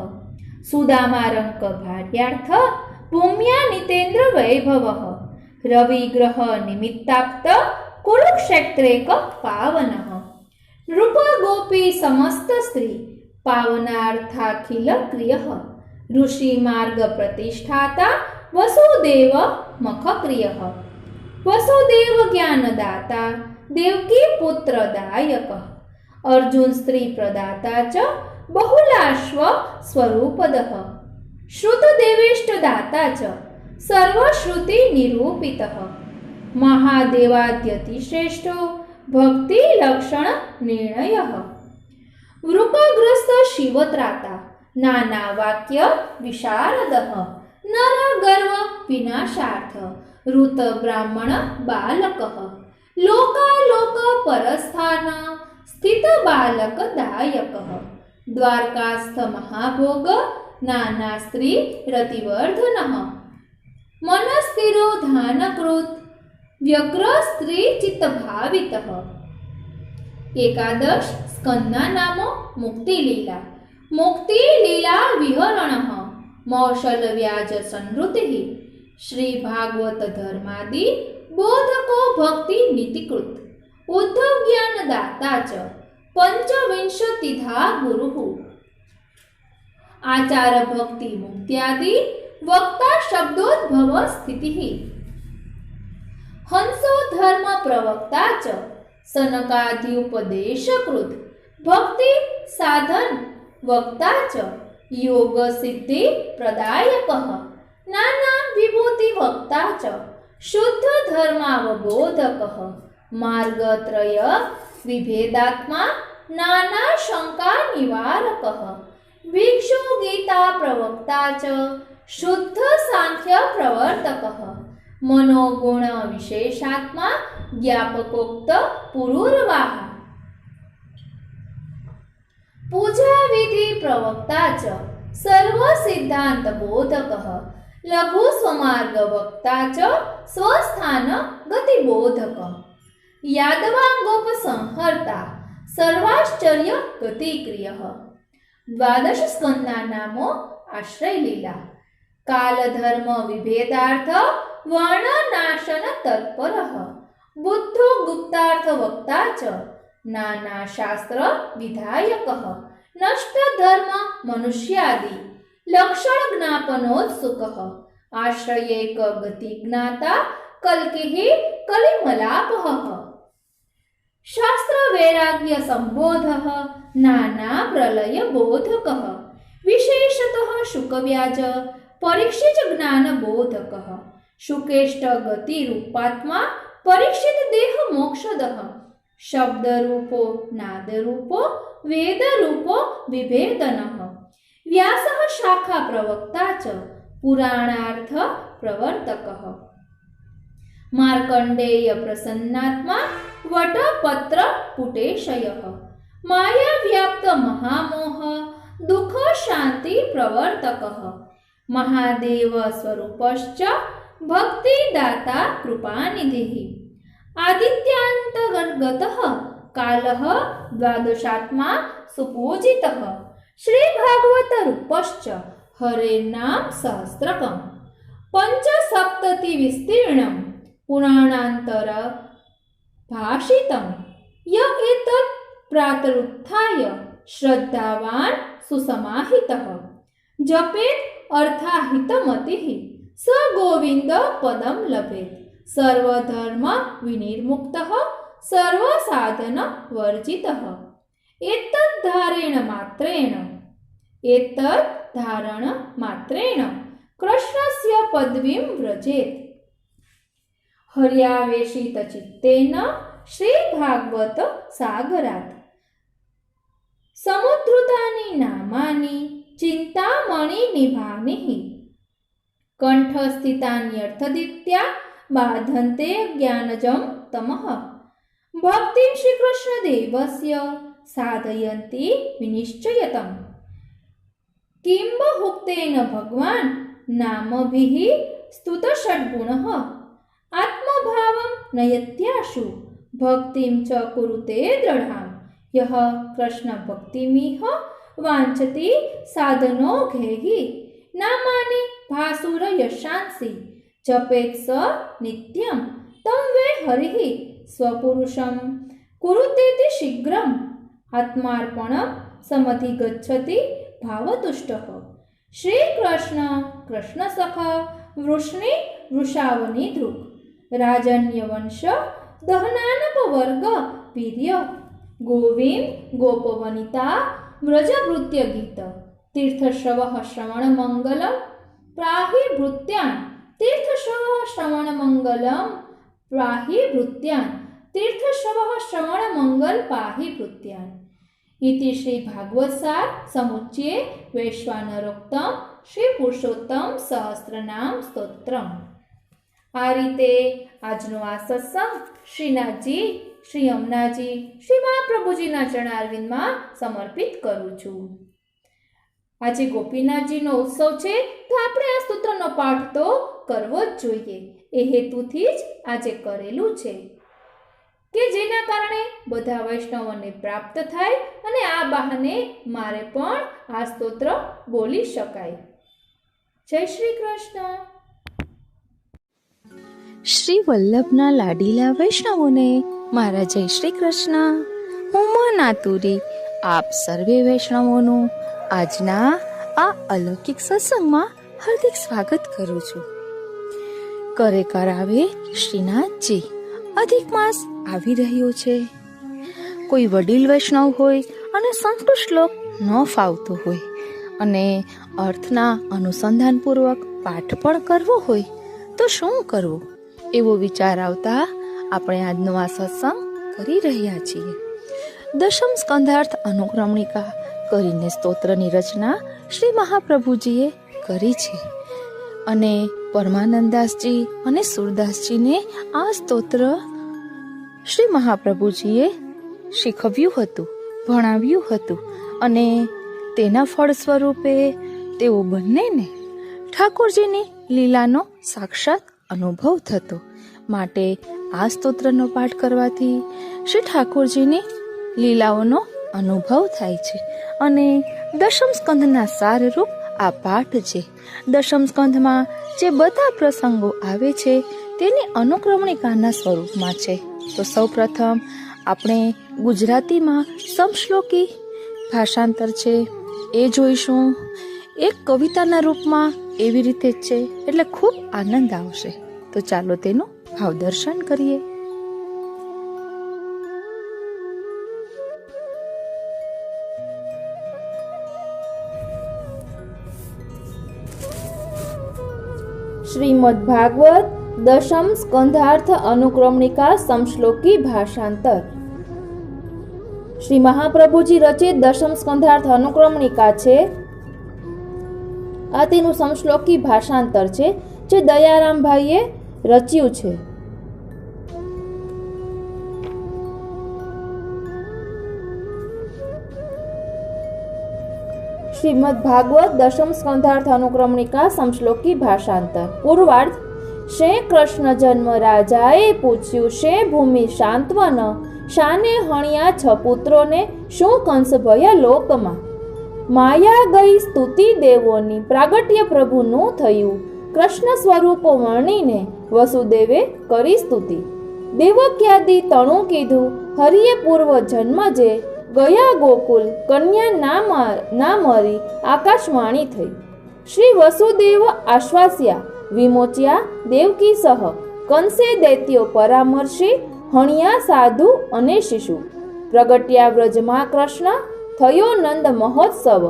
सुदामारंक भार्यार्थ भूम्या नितेन्द्र वैभवः रविग्रह निमित्ताप्त कुरुक्षेत्रेक पावनः नृप गोपी समस्त स्त्री पावनार्थाखिल क्रियः ऋषि मार्ग प्रतिष्ठाता वसुदेव मखक्रियः वसुदेव ज्ञानदाता देवकी पुत्र दायकः अर्जुन स्त्री प्रदाता च बहुलाश्व स्वरूपदः श्रुतदेवेष्टदाता च सर्वश्रुति निरूपितः महादेवाद्यतिश्रेष्ठो भक्ति लक्षण निर्णयः वृकग्रस्त शिवत्राता नाना वाक्य विशारदः नर गर्व विनाशार्थ ऋत ब्राह्मण बालकः लोकालोक परस्थान स्थित बालक दायकः द्वारकास्थ महाभोग नाना स्त्री रतिवर्धनः मनस्थिरो धानकृत व्यग्र स्त्री चित्तभावितः एकादश स्कंदा नामो मुक्तिलीला मुक्तिलीला विहरणः मौशल व्याज संवृत्तिः श्री भागवत धर्मादि बोधको भक्ति नीतिकृत उद्धव ज्ञान दाता च पंचविंशतिधा गुरुः आचार भक्ति मुक्त्यादि वक्ता शब्दोद्भव स्थितिः हंसो धर्म प्रवक्ता च सनकादि उपदेशकृत भक्ति साधन वक्ता च योग सिद्धि प्रदायकः नाना विभूति वक्ता च शुद्ध धर्मावबोधकः मार्गत्रय विभेदात्मा नाना शंका निवारकः भिक्षु गीता प्रवक्ता च शुद्ध सांख्य प्रवर्तकः मनोगुण विशेषात्मा ज्ञापकोक्त पुरुर्वाह पूजा विधि प्रवक्ता च सर्व सिद्धांत बोधकः लघु स्वमार्ग वक्ता च स्वस्थान गति बोधकः यादवांगोपसंहर्ता सर्वाश्चर्य गतिक्रियः द्वादश स्कंदा नामो आश्रय लीला काल धर्म विभेदार्थ वर्णनाशन तत्परः बुद्धो गुप्तार्थ वक्ता च नाना शास्त्र विधायकः नष्ट धर्म मनुष्यादि लक्षण ज्ञापनोत्सुकः आश्रयेक गति ज्ञाता कल्किः कलिमलापः शास्त्र वैराग्य संबोधः नाना प्रलय बोधकः विशेषतः शुकव्याज परीक्षित ज्ञान बोधकः शुकेष्ट गति रूपात्मा परीक्षित देह मोक्षदः शब्द रूपो नाद रूपो वेद रूपो विभेदनः व्यासः शाखा प्रवक्ता च पुराणार्थ प्रवर्तकः मार्कंडेय प्रसन्नात्मा वटपत्र पुटेशयः माया व्याप्त महामोह दुख शांति प्रवर्तकः महादेव स्वरूपश्च भक्ति दाता कृपानिधिः आदित्यान्तर्गतः कालः द्वादशात्मा सुपूजितः श्री भागवत रूपश्च हरे नाम सहस्रकम् पंचसप्तति विस्तीर्णं पुराणान्तर भाषितं य एतत् प्रातरुत्थाय श्रद्धावान् सुसमाहितः जपेत् अर्थाहितमतिः स गोविंद पदं लभेत् सर्वधर्म विनिर्मुक्तः सर्वसाधन वर्जितः एतत् धारण मात्रेण कृष्णस्य पदवीं व्रजेत् हर्यावेशित चित्तेन श्री भागवत सागरात् समुद्धृतानि नामानि चिन्तामणि निभानिः कंठस्थितान्यर्थदीप्त्या बाधन्ते ज्ञानजं तमः भक्तिं श्रीकृष्णदेवस्य साधयन्ति विनिश्चयतम् किं बहुक्तेन भगवान् नामभिः स्तुतषड्गुणः आत्मभावं नयत्याशु भक्तिं च कुरुते दृढां यः कृष्णभक्तिमिह वाञ्छति साधनोघैः नामानि भासुर यशांसि जपेत् स नित्यं तं वै हरिः स्वपुरुषं कुरुतेति शीघ्रम् आत्मार्पणं समधिगच्छति भावतुष्टः श्रीकृष्ण कृष्णसखा वृष्णि वृषावनिधृक् राजन्यवंश दहनानपवर्ग वीर्य ગોવિંદ ગોપવનિતા વ્રજભૃત્ય ગીત તીર્થશ્રવ શ્રવણ મંગલમ પ્રાહિભૃત્યાન તીર્થશ્રવ શ્રવણ મંગલમ પ્રાહિભૃત્યાન તીર્થશ્રવ શ્રવણ મંગલ પાહિભૃત્યાન इति श्री भागवतसार समुच्चये वैश्वानरोक्तम श्री पुरुषोत्तम सहस्त्रनाम स्तोत्रम। आ रीते आजनो आ सत्संग श्रीनाथजी श्री यमुनाजी श्री महाप्रभुजीना चरणारविंदमां समर्पित करूं छुं। आजे गोपीनाथजीनो उत्सव छे तो आपणे आ स्तोत्रनो पाठ तो करवो ज जोईए। ए हेतुथी ज आजे करेलुं छे કે જેના કારણે બધા વૈષ્ણવોને પ્રાપ્ત થાય અને આ બહાને મારે પણ આ સ્તોત્ર બોલી શકાય। જય શ્રી કૃષ્ણ। શ્રી વલ્લભના લાડીલા વૈષ્ણવોને મારા જય શ્રી કૃષ્ણ। હું મનાતુરી આપ સર્વે વૈષ્ણવોનું આજના આ અલૌકિક સત્સંગમાં હાર્દિક સ્વાગત કરું છું। કરે કરાવે શ્રીનાથજી અધિક માસ આવી રહ્યો છે। કોઈ વડીલ વૈષ્ણવ હોય અને સંસ્કૃત શ્લોક ન ફાવતો હોય અને અર્થના અનુસંધાનપૂર્વક પાઠ પણ કરવો હોય તો શું કરવું એવો વિચાર આવતા આપણે આજનો આ સત્સંગ કરી રહ્યા છીએ। દશમ સ્કંધાર્થ અનુક્રમણિકા કરીને સ્તોત્રની રચના શ્રી મહાપ્રભુજીએ કરી છે અને પરમાનંદાસજી અને સુરદાસજીને આ સ્તોત્ર શ્રી મહાપ્રભુજીએ શીખવ્યું હતું, ભણાવ્યું હતું અને તેના ફળ સ્વરૂપે તેઓ બંનેને ઠાકોરજીની લીલાનો સાક્ષાત અનુભવ થતો। માટે આ સ્તોત્રનો પાઠ કરવાથી શ્રી ઠાકોરજીની લીલાઓનો અનુભવ થાય છે અને દશમ સ્કંધના સારરૂપ આ પાઠ છે। દશમ સ્કંધમાં જે બધા પ્રસંગો આવે છે તેની અનુક્રમણિકાના સ્વરૂપમાં છે। તો સૌ પ્રથમ આપણે ગુજરાતીમાં સમશ્લોકી ભાષાંતર છે એ જોઈશું। એક કવિતાના રૂપમાં એવી રીતે જ છે એટલે ખૂબ આનંદ આવશે। તો ચાલો તેનું ભાવદર્શન કરીએ। श्रीमद् भागवत दशम स्कंधार्थ अनुक्रमणिका समश्लोकी भाषांतर। श्री महाप्रभुजी रचित दशम स्कंधार्थ अनुक्रमणिका छे आ तेनुं समश्लोकी भाषांतर छे जे दयाराम भाईए रच्युं छे। श्रीमद् भागवत दशम स्कंधार्थ अनुक्रमणिका समश्लोकी भाषांतर। पूर्वार्ध। श्री कृष्ण जन्म राजाए पूछ्યું शे भूमि शांतवन शाने हणिया छ पुत्रों ने शू कंस भया लोकमा माया गई स्तुति देवोनी प्रागट्य प्रभुनु थयुं कृष्ण स्वरूप वर्णीने वसुदेवे करी स्तुति देवक्यादि तणु कीधु हरिये पूर्व जन्म जे गया गोकुल कन्या ना मरी आकाशवाणी थई श्री वसुदेव आश्वास्या विमोच्या देवकी सह कंसे दैत्यो परामर्शी हणिया साधु अने शिशु प्रगट्या व्रजमा कृष्ण थयो नंद महोत्सव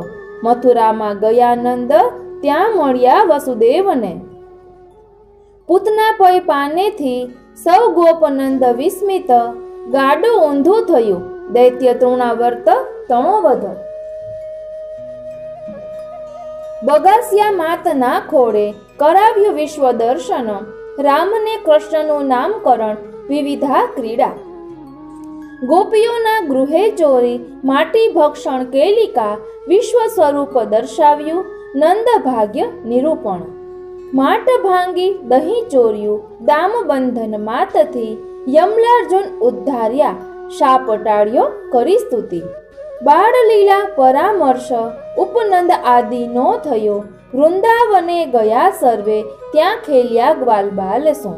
मथुरामा गया नंद त्या मळ्या वसुदेवने पूतना पै पानेथी सौ गोपनंद विस्मित गाडो ऊंधू थयुं दैत्य तृणावर्त तणो वध बगासिया मातना खोड़े कराव्यु विश्व दर्शन राम ने कृष्णनु नामकरण विविधा क्रीड़ा गोपीओना गृहे चोरी माटी भक्षण केलिका विश्व स्वरूप दर्शाव्यु नंद भाग्य निरूपण माट भांगी दही चोर्यु दाम बंधन मातथी यमलार्जुन उद्धार्या शाप टाळ्यो करी स्तुति बाळ लीला परामर्श उपनंद आदि नो थयो वृंदावने गया सर्वे त्या खेल्या ग्वाल बाल सो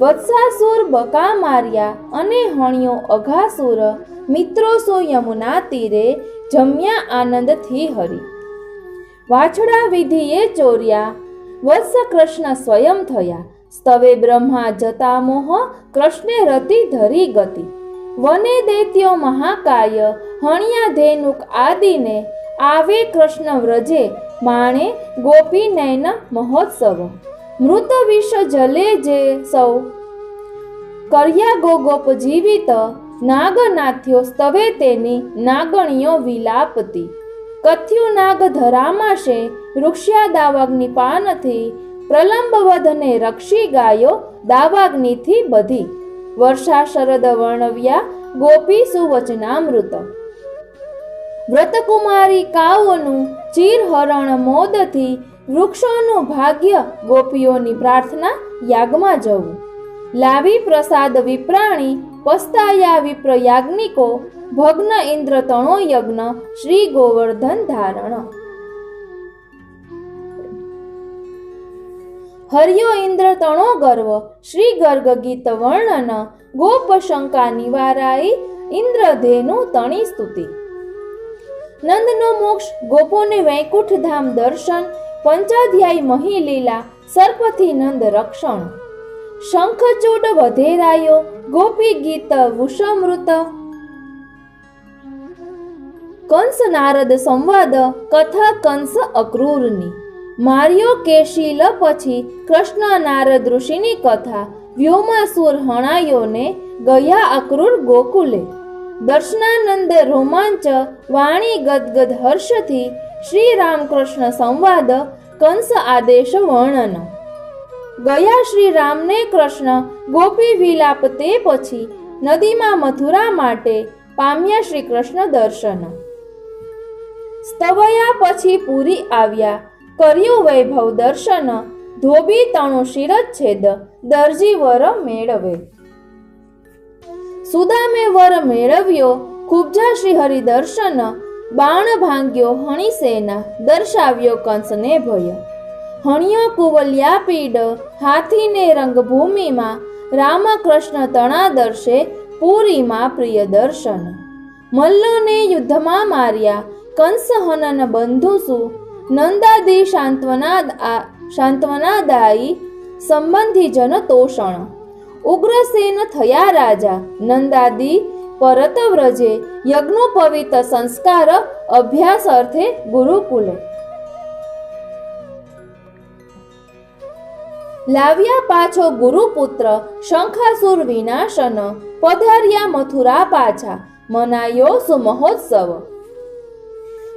वत्सासुर बका मार्या अने हणियो अघासुर मित्रो सो यमुना तीरे जम्या आनंद थी हरी वाछड़ा विधिए चोर्या वत्स कृष्ण स्वयं थया स्तवे ब्रह्मा जता मोह कृष्णे रति धरी गति વને દૈત્યો મહાકાય હણ્યા ધેનુક આદિને આવે કૃષ્ણ વ્રજે માણે ગોપી નયન મહોત્સવ મૃત વિષ જલે જે સૌ કર્યા ગોગોપ જીવિત નાગનાથ્યો સ્તવે તેની નાગણીઓ વિલાપતી કથ્યુ નાગ ધરામાશે વૃક્ષ્યા દાવાગ્નિ પાનથી પ્રલંબ વધને રક્ષી ગાયો દાવાગ્નિથી બધી વર્ષા શરદ વર્ણવ્યા ગોપી સુવચનામૃત વ્રતકુમારી કાઓનું ચીરહરણ મોદથી વૃક્ષોનું ભાગ્ય ગોપીઓની પ્રાર્થના યાગમાં જવું લાવી પ્રસાદ વિપ્રાણી પસ્તાયા વિપ્ર યાજ્ઞિકો ભગ્ન ઇન્દ્ર તણો યજ્ઞ શ્રી ગોવર્ધન ધારણ હર્યો ઇન્દ્ર તણો ગર્વ શ્રી ગર્ગ ગીત વર્ણન ગોપ શંકા નિવારાઈ ઇન્દ્રધેનુ તણી સ્તુતિ નંદનો મોક્ષ ગોપોને વૈકુંઠ ધામ દર્શન પંચાધ્યાય મહી લીલા સર્પથી નંદ રક્ષણ શંખચૂડ વધેરાયો ગોપી ગીત વૃષમૃત કંસ નારદ સંવાદ કથા કંસ અક્રૂરની માર્યો કેશીલ પછી કૃષ્ણ નારદ ઋષિની કથા વ્યોમાસુર હણાયોને ગયા અક્રૂર ગોકુલે દર્શનાનંદ રોમાંચ વાણી ગદગદ હર્ષથી શ્રી રામકૃષ્ણ સંવાદ કંસ આદેશ વર્ણન ગયા શ્રી રામને કૃષ્ણ ગોપી વિલાપ તે પછી નદીમાં મથુરા માટે પામ્યા શ્રી કૃષ્ણ દર્શન સ્તવયા પછી પૂરી આવ્યા કર્યું વૈભવ દર્શન ધોબી તણુ શિરચ્છેદ દરજી વર મેળવે સુદામે વર મેળવ્યો કુબ્જા શ્રી હરિ દર્શન બાણ ભાંગ્યો હણી સેના દર્શાવ્યો કંસને ભય હણિયો કુવલ્યા પીડ હાથીને રંગભૂમિમાં રામકૃષ્ણ તણા દર્શે પુરીમાં પ્રિય દર્શન મલ્લોને યુદ્ધમાં માર્યા કંસ હનન બંધુસુ નંદાદી શાંત્વનાદાયી સંબંધી જન તોષણ ઉગ્રસેન થયા રાજા નંદાદી પરત વ્રજે યજ્ઞોપવિત સંસ્કાર અભ્યાસ અર્થે ગુરુકુલે લાવ્યા પાછો ગુરુપુત્ર શંખાસુર વિનાશન પધાર્યા મથુરા પાછા મનાયો સુમહોત્સવ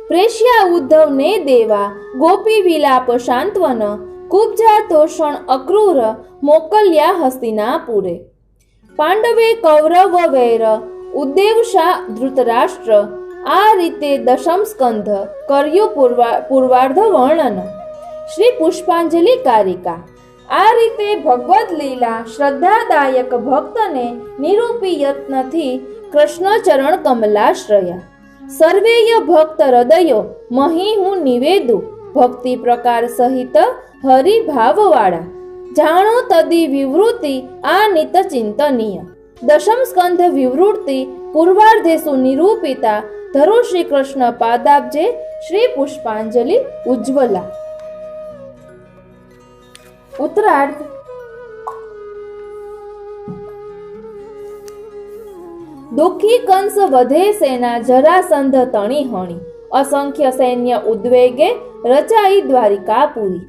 પ્રેષ્યા ઉદ્ધવને દેવા ગોપી વિલાપ શાંત્વન કુબ્જા તોષણ અક્રૂર મોકલ્યા હસ્તિનાપુરે પાંડવે કૌરવ વૈર ઉદ્દેવશા ધૃતરાષ્ટ્ર આ રીતે દશમ સ્કંધ કર્યું પૂર્વાર્ધ વર્ણન શ્રી પુષ્પાંજલિ કારિકા આ રીતે ભગવદ લીલા શ્રદ્ધાદાયક ભક્તને નિરૂપી યત્નથી કૃષ્ણ ચરણ કમલાશ્રયા સર્વેય ભક્ત હૃદયો મહી હું નિવેદુ ભક્તિ પ્રકાર સહિત હરિભાવવાળા જાણો તદી વિવૃત્તિ આ નિત ચિંતનીય દશમ સ્કંધ વિવૃત્તિ પૂર્વાર્ધે સુનિરૂપિતા ધરો શ્રી કૃષ્ણ પાદાબ્જે શ્રી પુષ્પાંજલિ ઉજ્જવલા ઉત્તરાર્ધ દુઃખી કંસ વધે સેના જરાસંધ તણી હણી અસંખ્ય સૈન્ય ઉદ્વેગે રચાઈ દ્વારિકાપુરી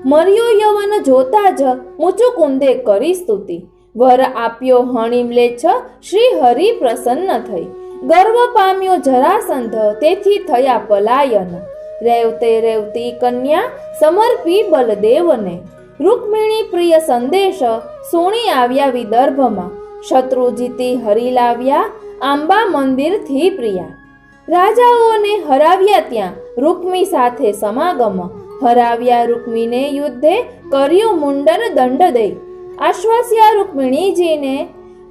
મર્યો યવન જોતા જ મુચુકુંદે કરી સ્તુતિ વર આપ્યો હણીમ્લેચ્છ શ્રી હરિ પ્રસન્ન થઈ ગર્વ પામ્યો જરાસંધ તેથી થયા પલાયન રેવતે રેવતી કન્યા સમર્પી બલદેવને રૂકમિણી પ્રિય સંદેશ સુણી આવ્યા વિદર્ભમાં શત્રુ જીતી હરી લાવ્યા આંબા મંદિરથી પ્રિયા રાજાઓને હરાવ્યા ત્યાં રૂકમી સાથે સમાગમ હરાવ્યા રૂકમીને યુદ્ધે કર્યું મુંડન દંડ દઈ આશ્વાસ્યા રૂકમિણીજીને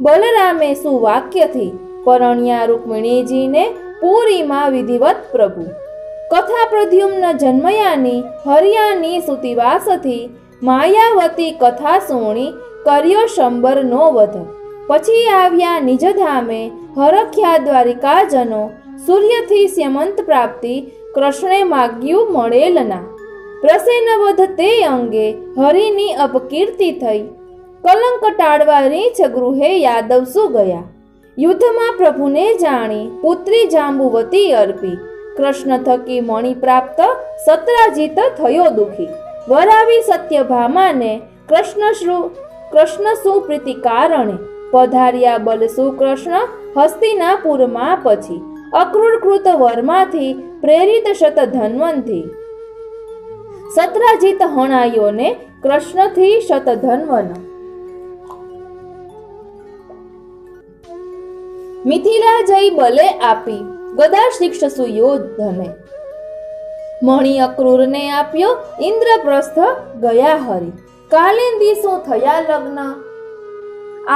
બલરામે સુવાક્યથી પરણ્યા રૂકમિણીજીને પુરીમાં વિધિવત પ્રભુ કથા પ્રદ્યુમ્ન જન્મયાની હરિયાની સુતિવાસથી માયાવતી કથા સુણી કર્યો શંબરનો વધ પછી આવ્યા નિજધામે હરખ્યા દ્વારિકાજનો સૂર્યથી સ્યમંત પ્રાપ્તિ કૃષ્ણે માગ્યું મળેલના પ્રસેન વધ તે અંગે હરિની અપકીર્તિ થઈ કલંક ટાળવા રીંછ ગૃહે યાદવસુ ગયા યુદ્ધમાં પ્રભુને જાણી પુત્રી જાંબુવતી અર્પી, કૃષ્ણ થકી મણિ પ્રાપ્ત સત્રાજીત થયો દુખી, વરાવી સત્યભામાને કૃષ્ણ સુપ્રીતિ કારણે, પધાર્યા બલ સુકૃષ્ણ હસ્તિનાપુરમાં પછી, અક્રૂરકૃત વર્માથી પ્રેરિત શતધન્વનથી, સત્રાજીત હણાયોને કૃષ્ણથી શતધન્વન. મિથિલા જઈ બલે આપી ગદા શિક્ષ સુયોધને, મણિ અક્રૂરને આપ્યો ઇન્દ્રપ્રસ્થ ગયા હરી, કાલિંદી થયા લગ્ન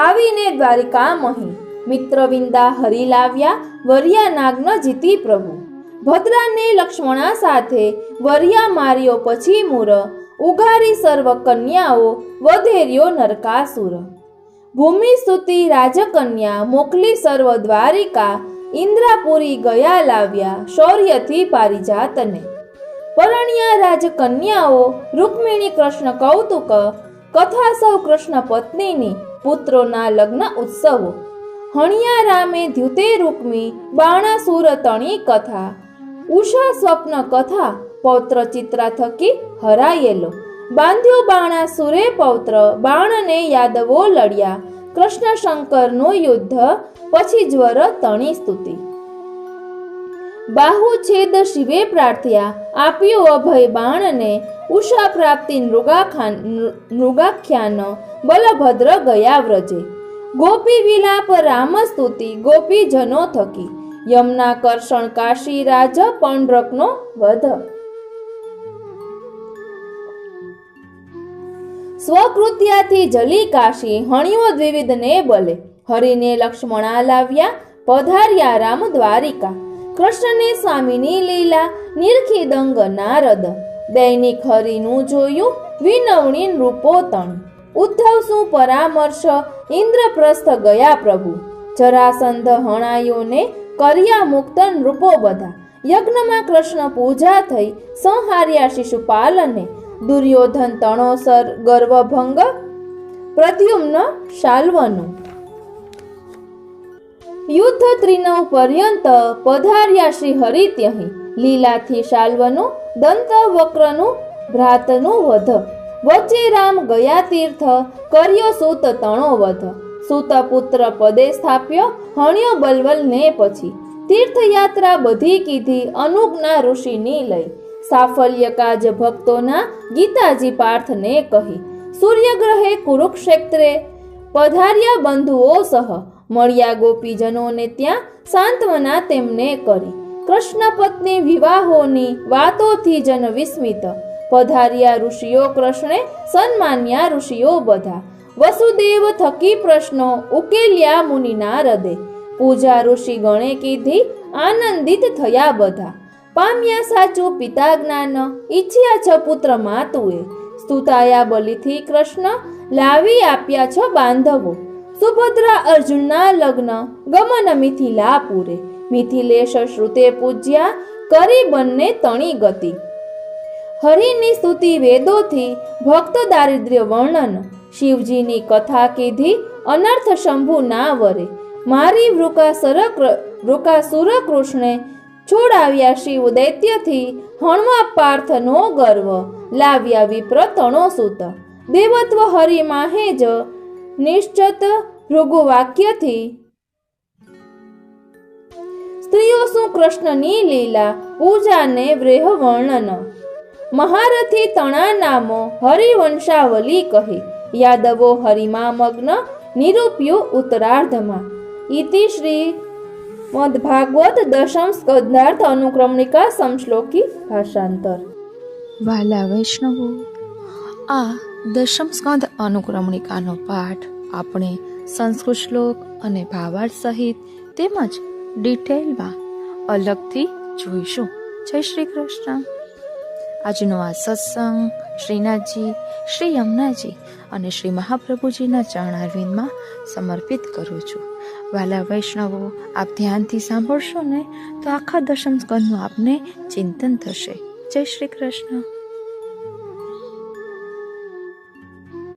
આવીને દ્વારિકા મહી, મિત્રવિંદા હરી લાવ્યા વરિયા નાગન જીતી પ્રભુ, ભદ્રાને લક્ષ્મણા સાથે વરિયા માર્યો પછી મૂર, ઉઘારી સર્વ કન્યાઓ વધેર્યો નરકાસુર, ભૂમિ સ્તુતિ રાજકન્યા મોકલી સર્વ દ્વારિકા, ઇન્દ્રાપુરી ગયા લાવ્યા શૌર્યથી પારિજાતને, પરણ્યા રાજકન્યાઓ રૂકમિણી કૃષ્ણ કૌતુક, કથા સૌ કૃષ્ણ પત્નીની પુત્રોના લગ્ન ઉત્સવો, હણિયા રામે દ્યુતે રૂકમી બાણાસુર તણી કથા, ઉષા સ્વપ્ન કથા પૌત્ર ચિત્રા થકી હરાયેલો, બાંધ્યો બાણાસુરે પૌત્ર બાણને યાદવો લડ્યા, કૃષ્ણ શંકરનું યુદ્ધ પછી જ્વર તણી સ્તુતિ, બાહુ છેદ શિવે પ્રાર્થ્યા આપ્યો અભય બાણને, ઉષા પ્રાપ્તિ નૃગાખ્યાન બલભદ્ર ગયા વ્રજે, ગોપી વિલાપ રામ સ્તુતિ ગોપીજનો થકી, યમના કર્ષણ કાશી રાજ પંડ્રકનો વધ, સ્વકૃત્યાથી જલી કાશી હણ્યો દ્વિવિધને બલે, હરિને લક્ષ્મણા લાવ્યા પધાર્યા રામ દ્વારિકા, કૃષ્ણને સ્વામીની લીલા નિરખી દંગ નારદ, દૈનિક હરિનું જોયું વિનવણી નૃપો તણ, ઉદ્ધવ શું પરામર્શ ઇન્દ્રપ્રસ્થ ગયા પ્રભુ, જરાસંધ હણાયોને કર્યા મુક્ત નૃપો બધા, યજ્ઞમાં કૃષ્ણ પૂજા થઈ સંહાર્યા શિશુપાલને, દુર્યોધન તણોસર ગર્વભંગ પ્રદ્યુમ્ન શાલ્વનું, યુદ્ધ ત્રિનવ પર્યંત પધાર્યા શ્રી હરિ ત્યહિ, લીલાથી શાલ્વનું દંત વક્રનું ભ્રાતનું વધ, વચ્ચે રામ ગયા તીર્થ કર્યો સૂત તણો વધ, સૂતપુત્ર પદે સ્થાપ્યો હણ્યો બલવલ ને પછી, તીર્થયાત્રા બધી કીધી અનુજ્ઞા ઋષિની લઈ, સાફલ્ય કાજ ભક્તોના ગીતાજી પાર્થને કહી, સૂર્યગ્રહે કુરુક્ષેત્રે પધાર્યા બંધુઓ સહ, મળ્યા ગોપીજનોને ત્યાં સાંત્વના તેમને કરી, કૃષ્ણ પત્ની વિવાહોની વાતોથી જન વિસ્મિત, પધાર્યા ઋષિઓ કૃષ્ણે સન્માન્યા ઋષિઓ બધા, વસુદેવ થકી પ્રશ્નો ઉકેલ્યા મુનિ નારદે, પૂજા ઋષિ ગણે કીધી આનંદિત થયા બધા, પામ્યા સાચું પિતા જ્ઞાન ઈચ્છ્યા છ પુત્ર માતુએ, સ્તુતાયા બલિથી કૃષ્ણ લાવી આપ્યા છ બાંધવો, સુભદ્રા અર્જુનના લગ્ન ગમન મિથિલાપુરે, મિથિલેશ શ્રુતે પૂજ્યા કરી બંને તણી ગતિ, હરિની સ્તુતિ વેદોથી ભક્ત દારિદ્ર્ય વર્ણન, શિવજીની કથા કીધી અનર્થ શંભુ ના વરે, મારી વૃકાસુર કૃષ્ણે છોડાવ્યા શિવ દૈત્યથી, હણવા પાર્થનો ગર્વ લાવ્યા વિપ્ર તણો સૂત, દેવત્વ હરિમાહે જ નિશ્ચત ભૃગુ વાક્યથી, સ્ત્રીઓ શું કૃષ્ણની લીલા પૂજાને વ્રેહ વર્ણન, મહારથી તણા નામો હરિવંશાવલી કહી, યાદવો હરિમાં મગ્ન નિરૂપ્યું ઉત્તરાર્ધમાં, ઇતિ શ્રી મદ્ભાગવત દશમ સ્કંધાર્થ અનુક્રમણિકા સમશ્લોકી ભાષાંતર. વાલા વૈષ્ણવો, આ દશમ સ્કંદ અનુક્રમણિકાનો પાઠ આપણે સંસ્કૃત શ્લોક અને ભાવાર્થ સહિત તેમજ ડિટેલમાં અલગથી જોઈશું. જય શ્રી કૃષ્ણ. આજનો આ સત્સંગ શ્રીનાથજી, શ્રી યમુનાજી અને શ્રી મહાપ્રભુજીના ચરણારવિંદમાં સમર્પિત કરું છું. વાલા વૈષ્ણવો, આપ ધ્યાનથી સાંભળશો ને તો આખા દશમ સ્કંદનું આપને ચિંતન થશે. જય શ્રી કૃષ્ણ.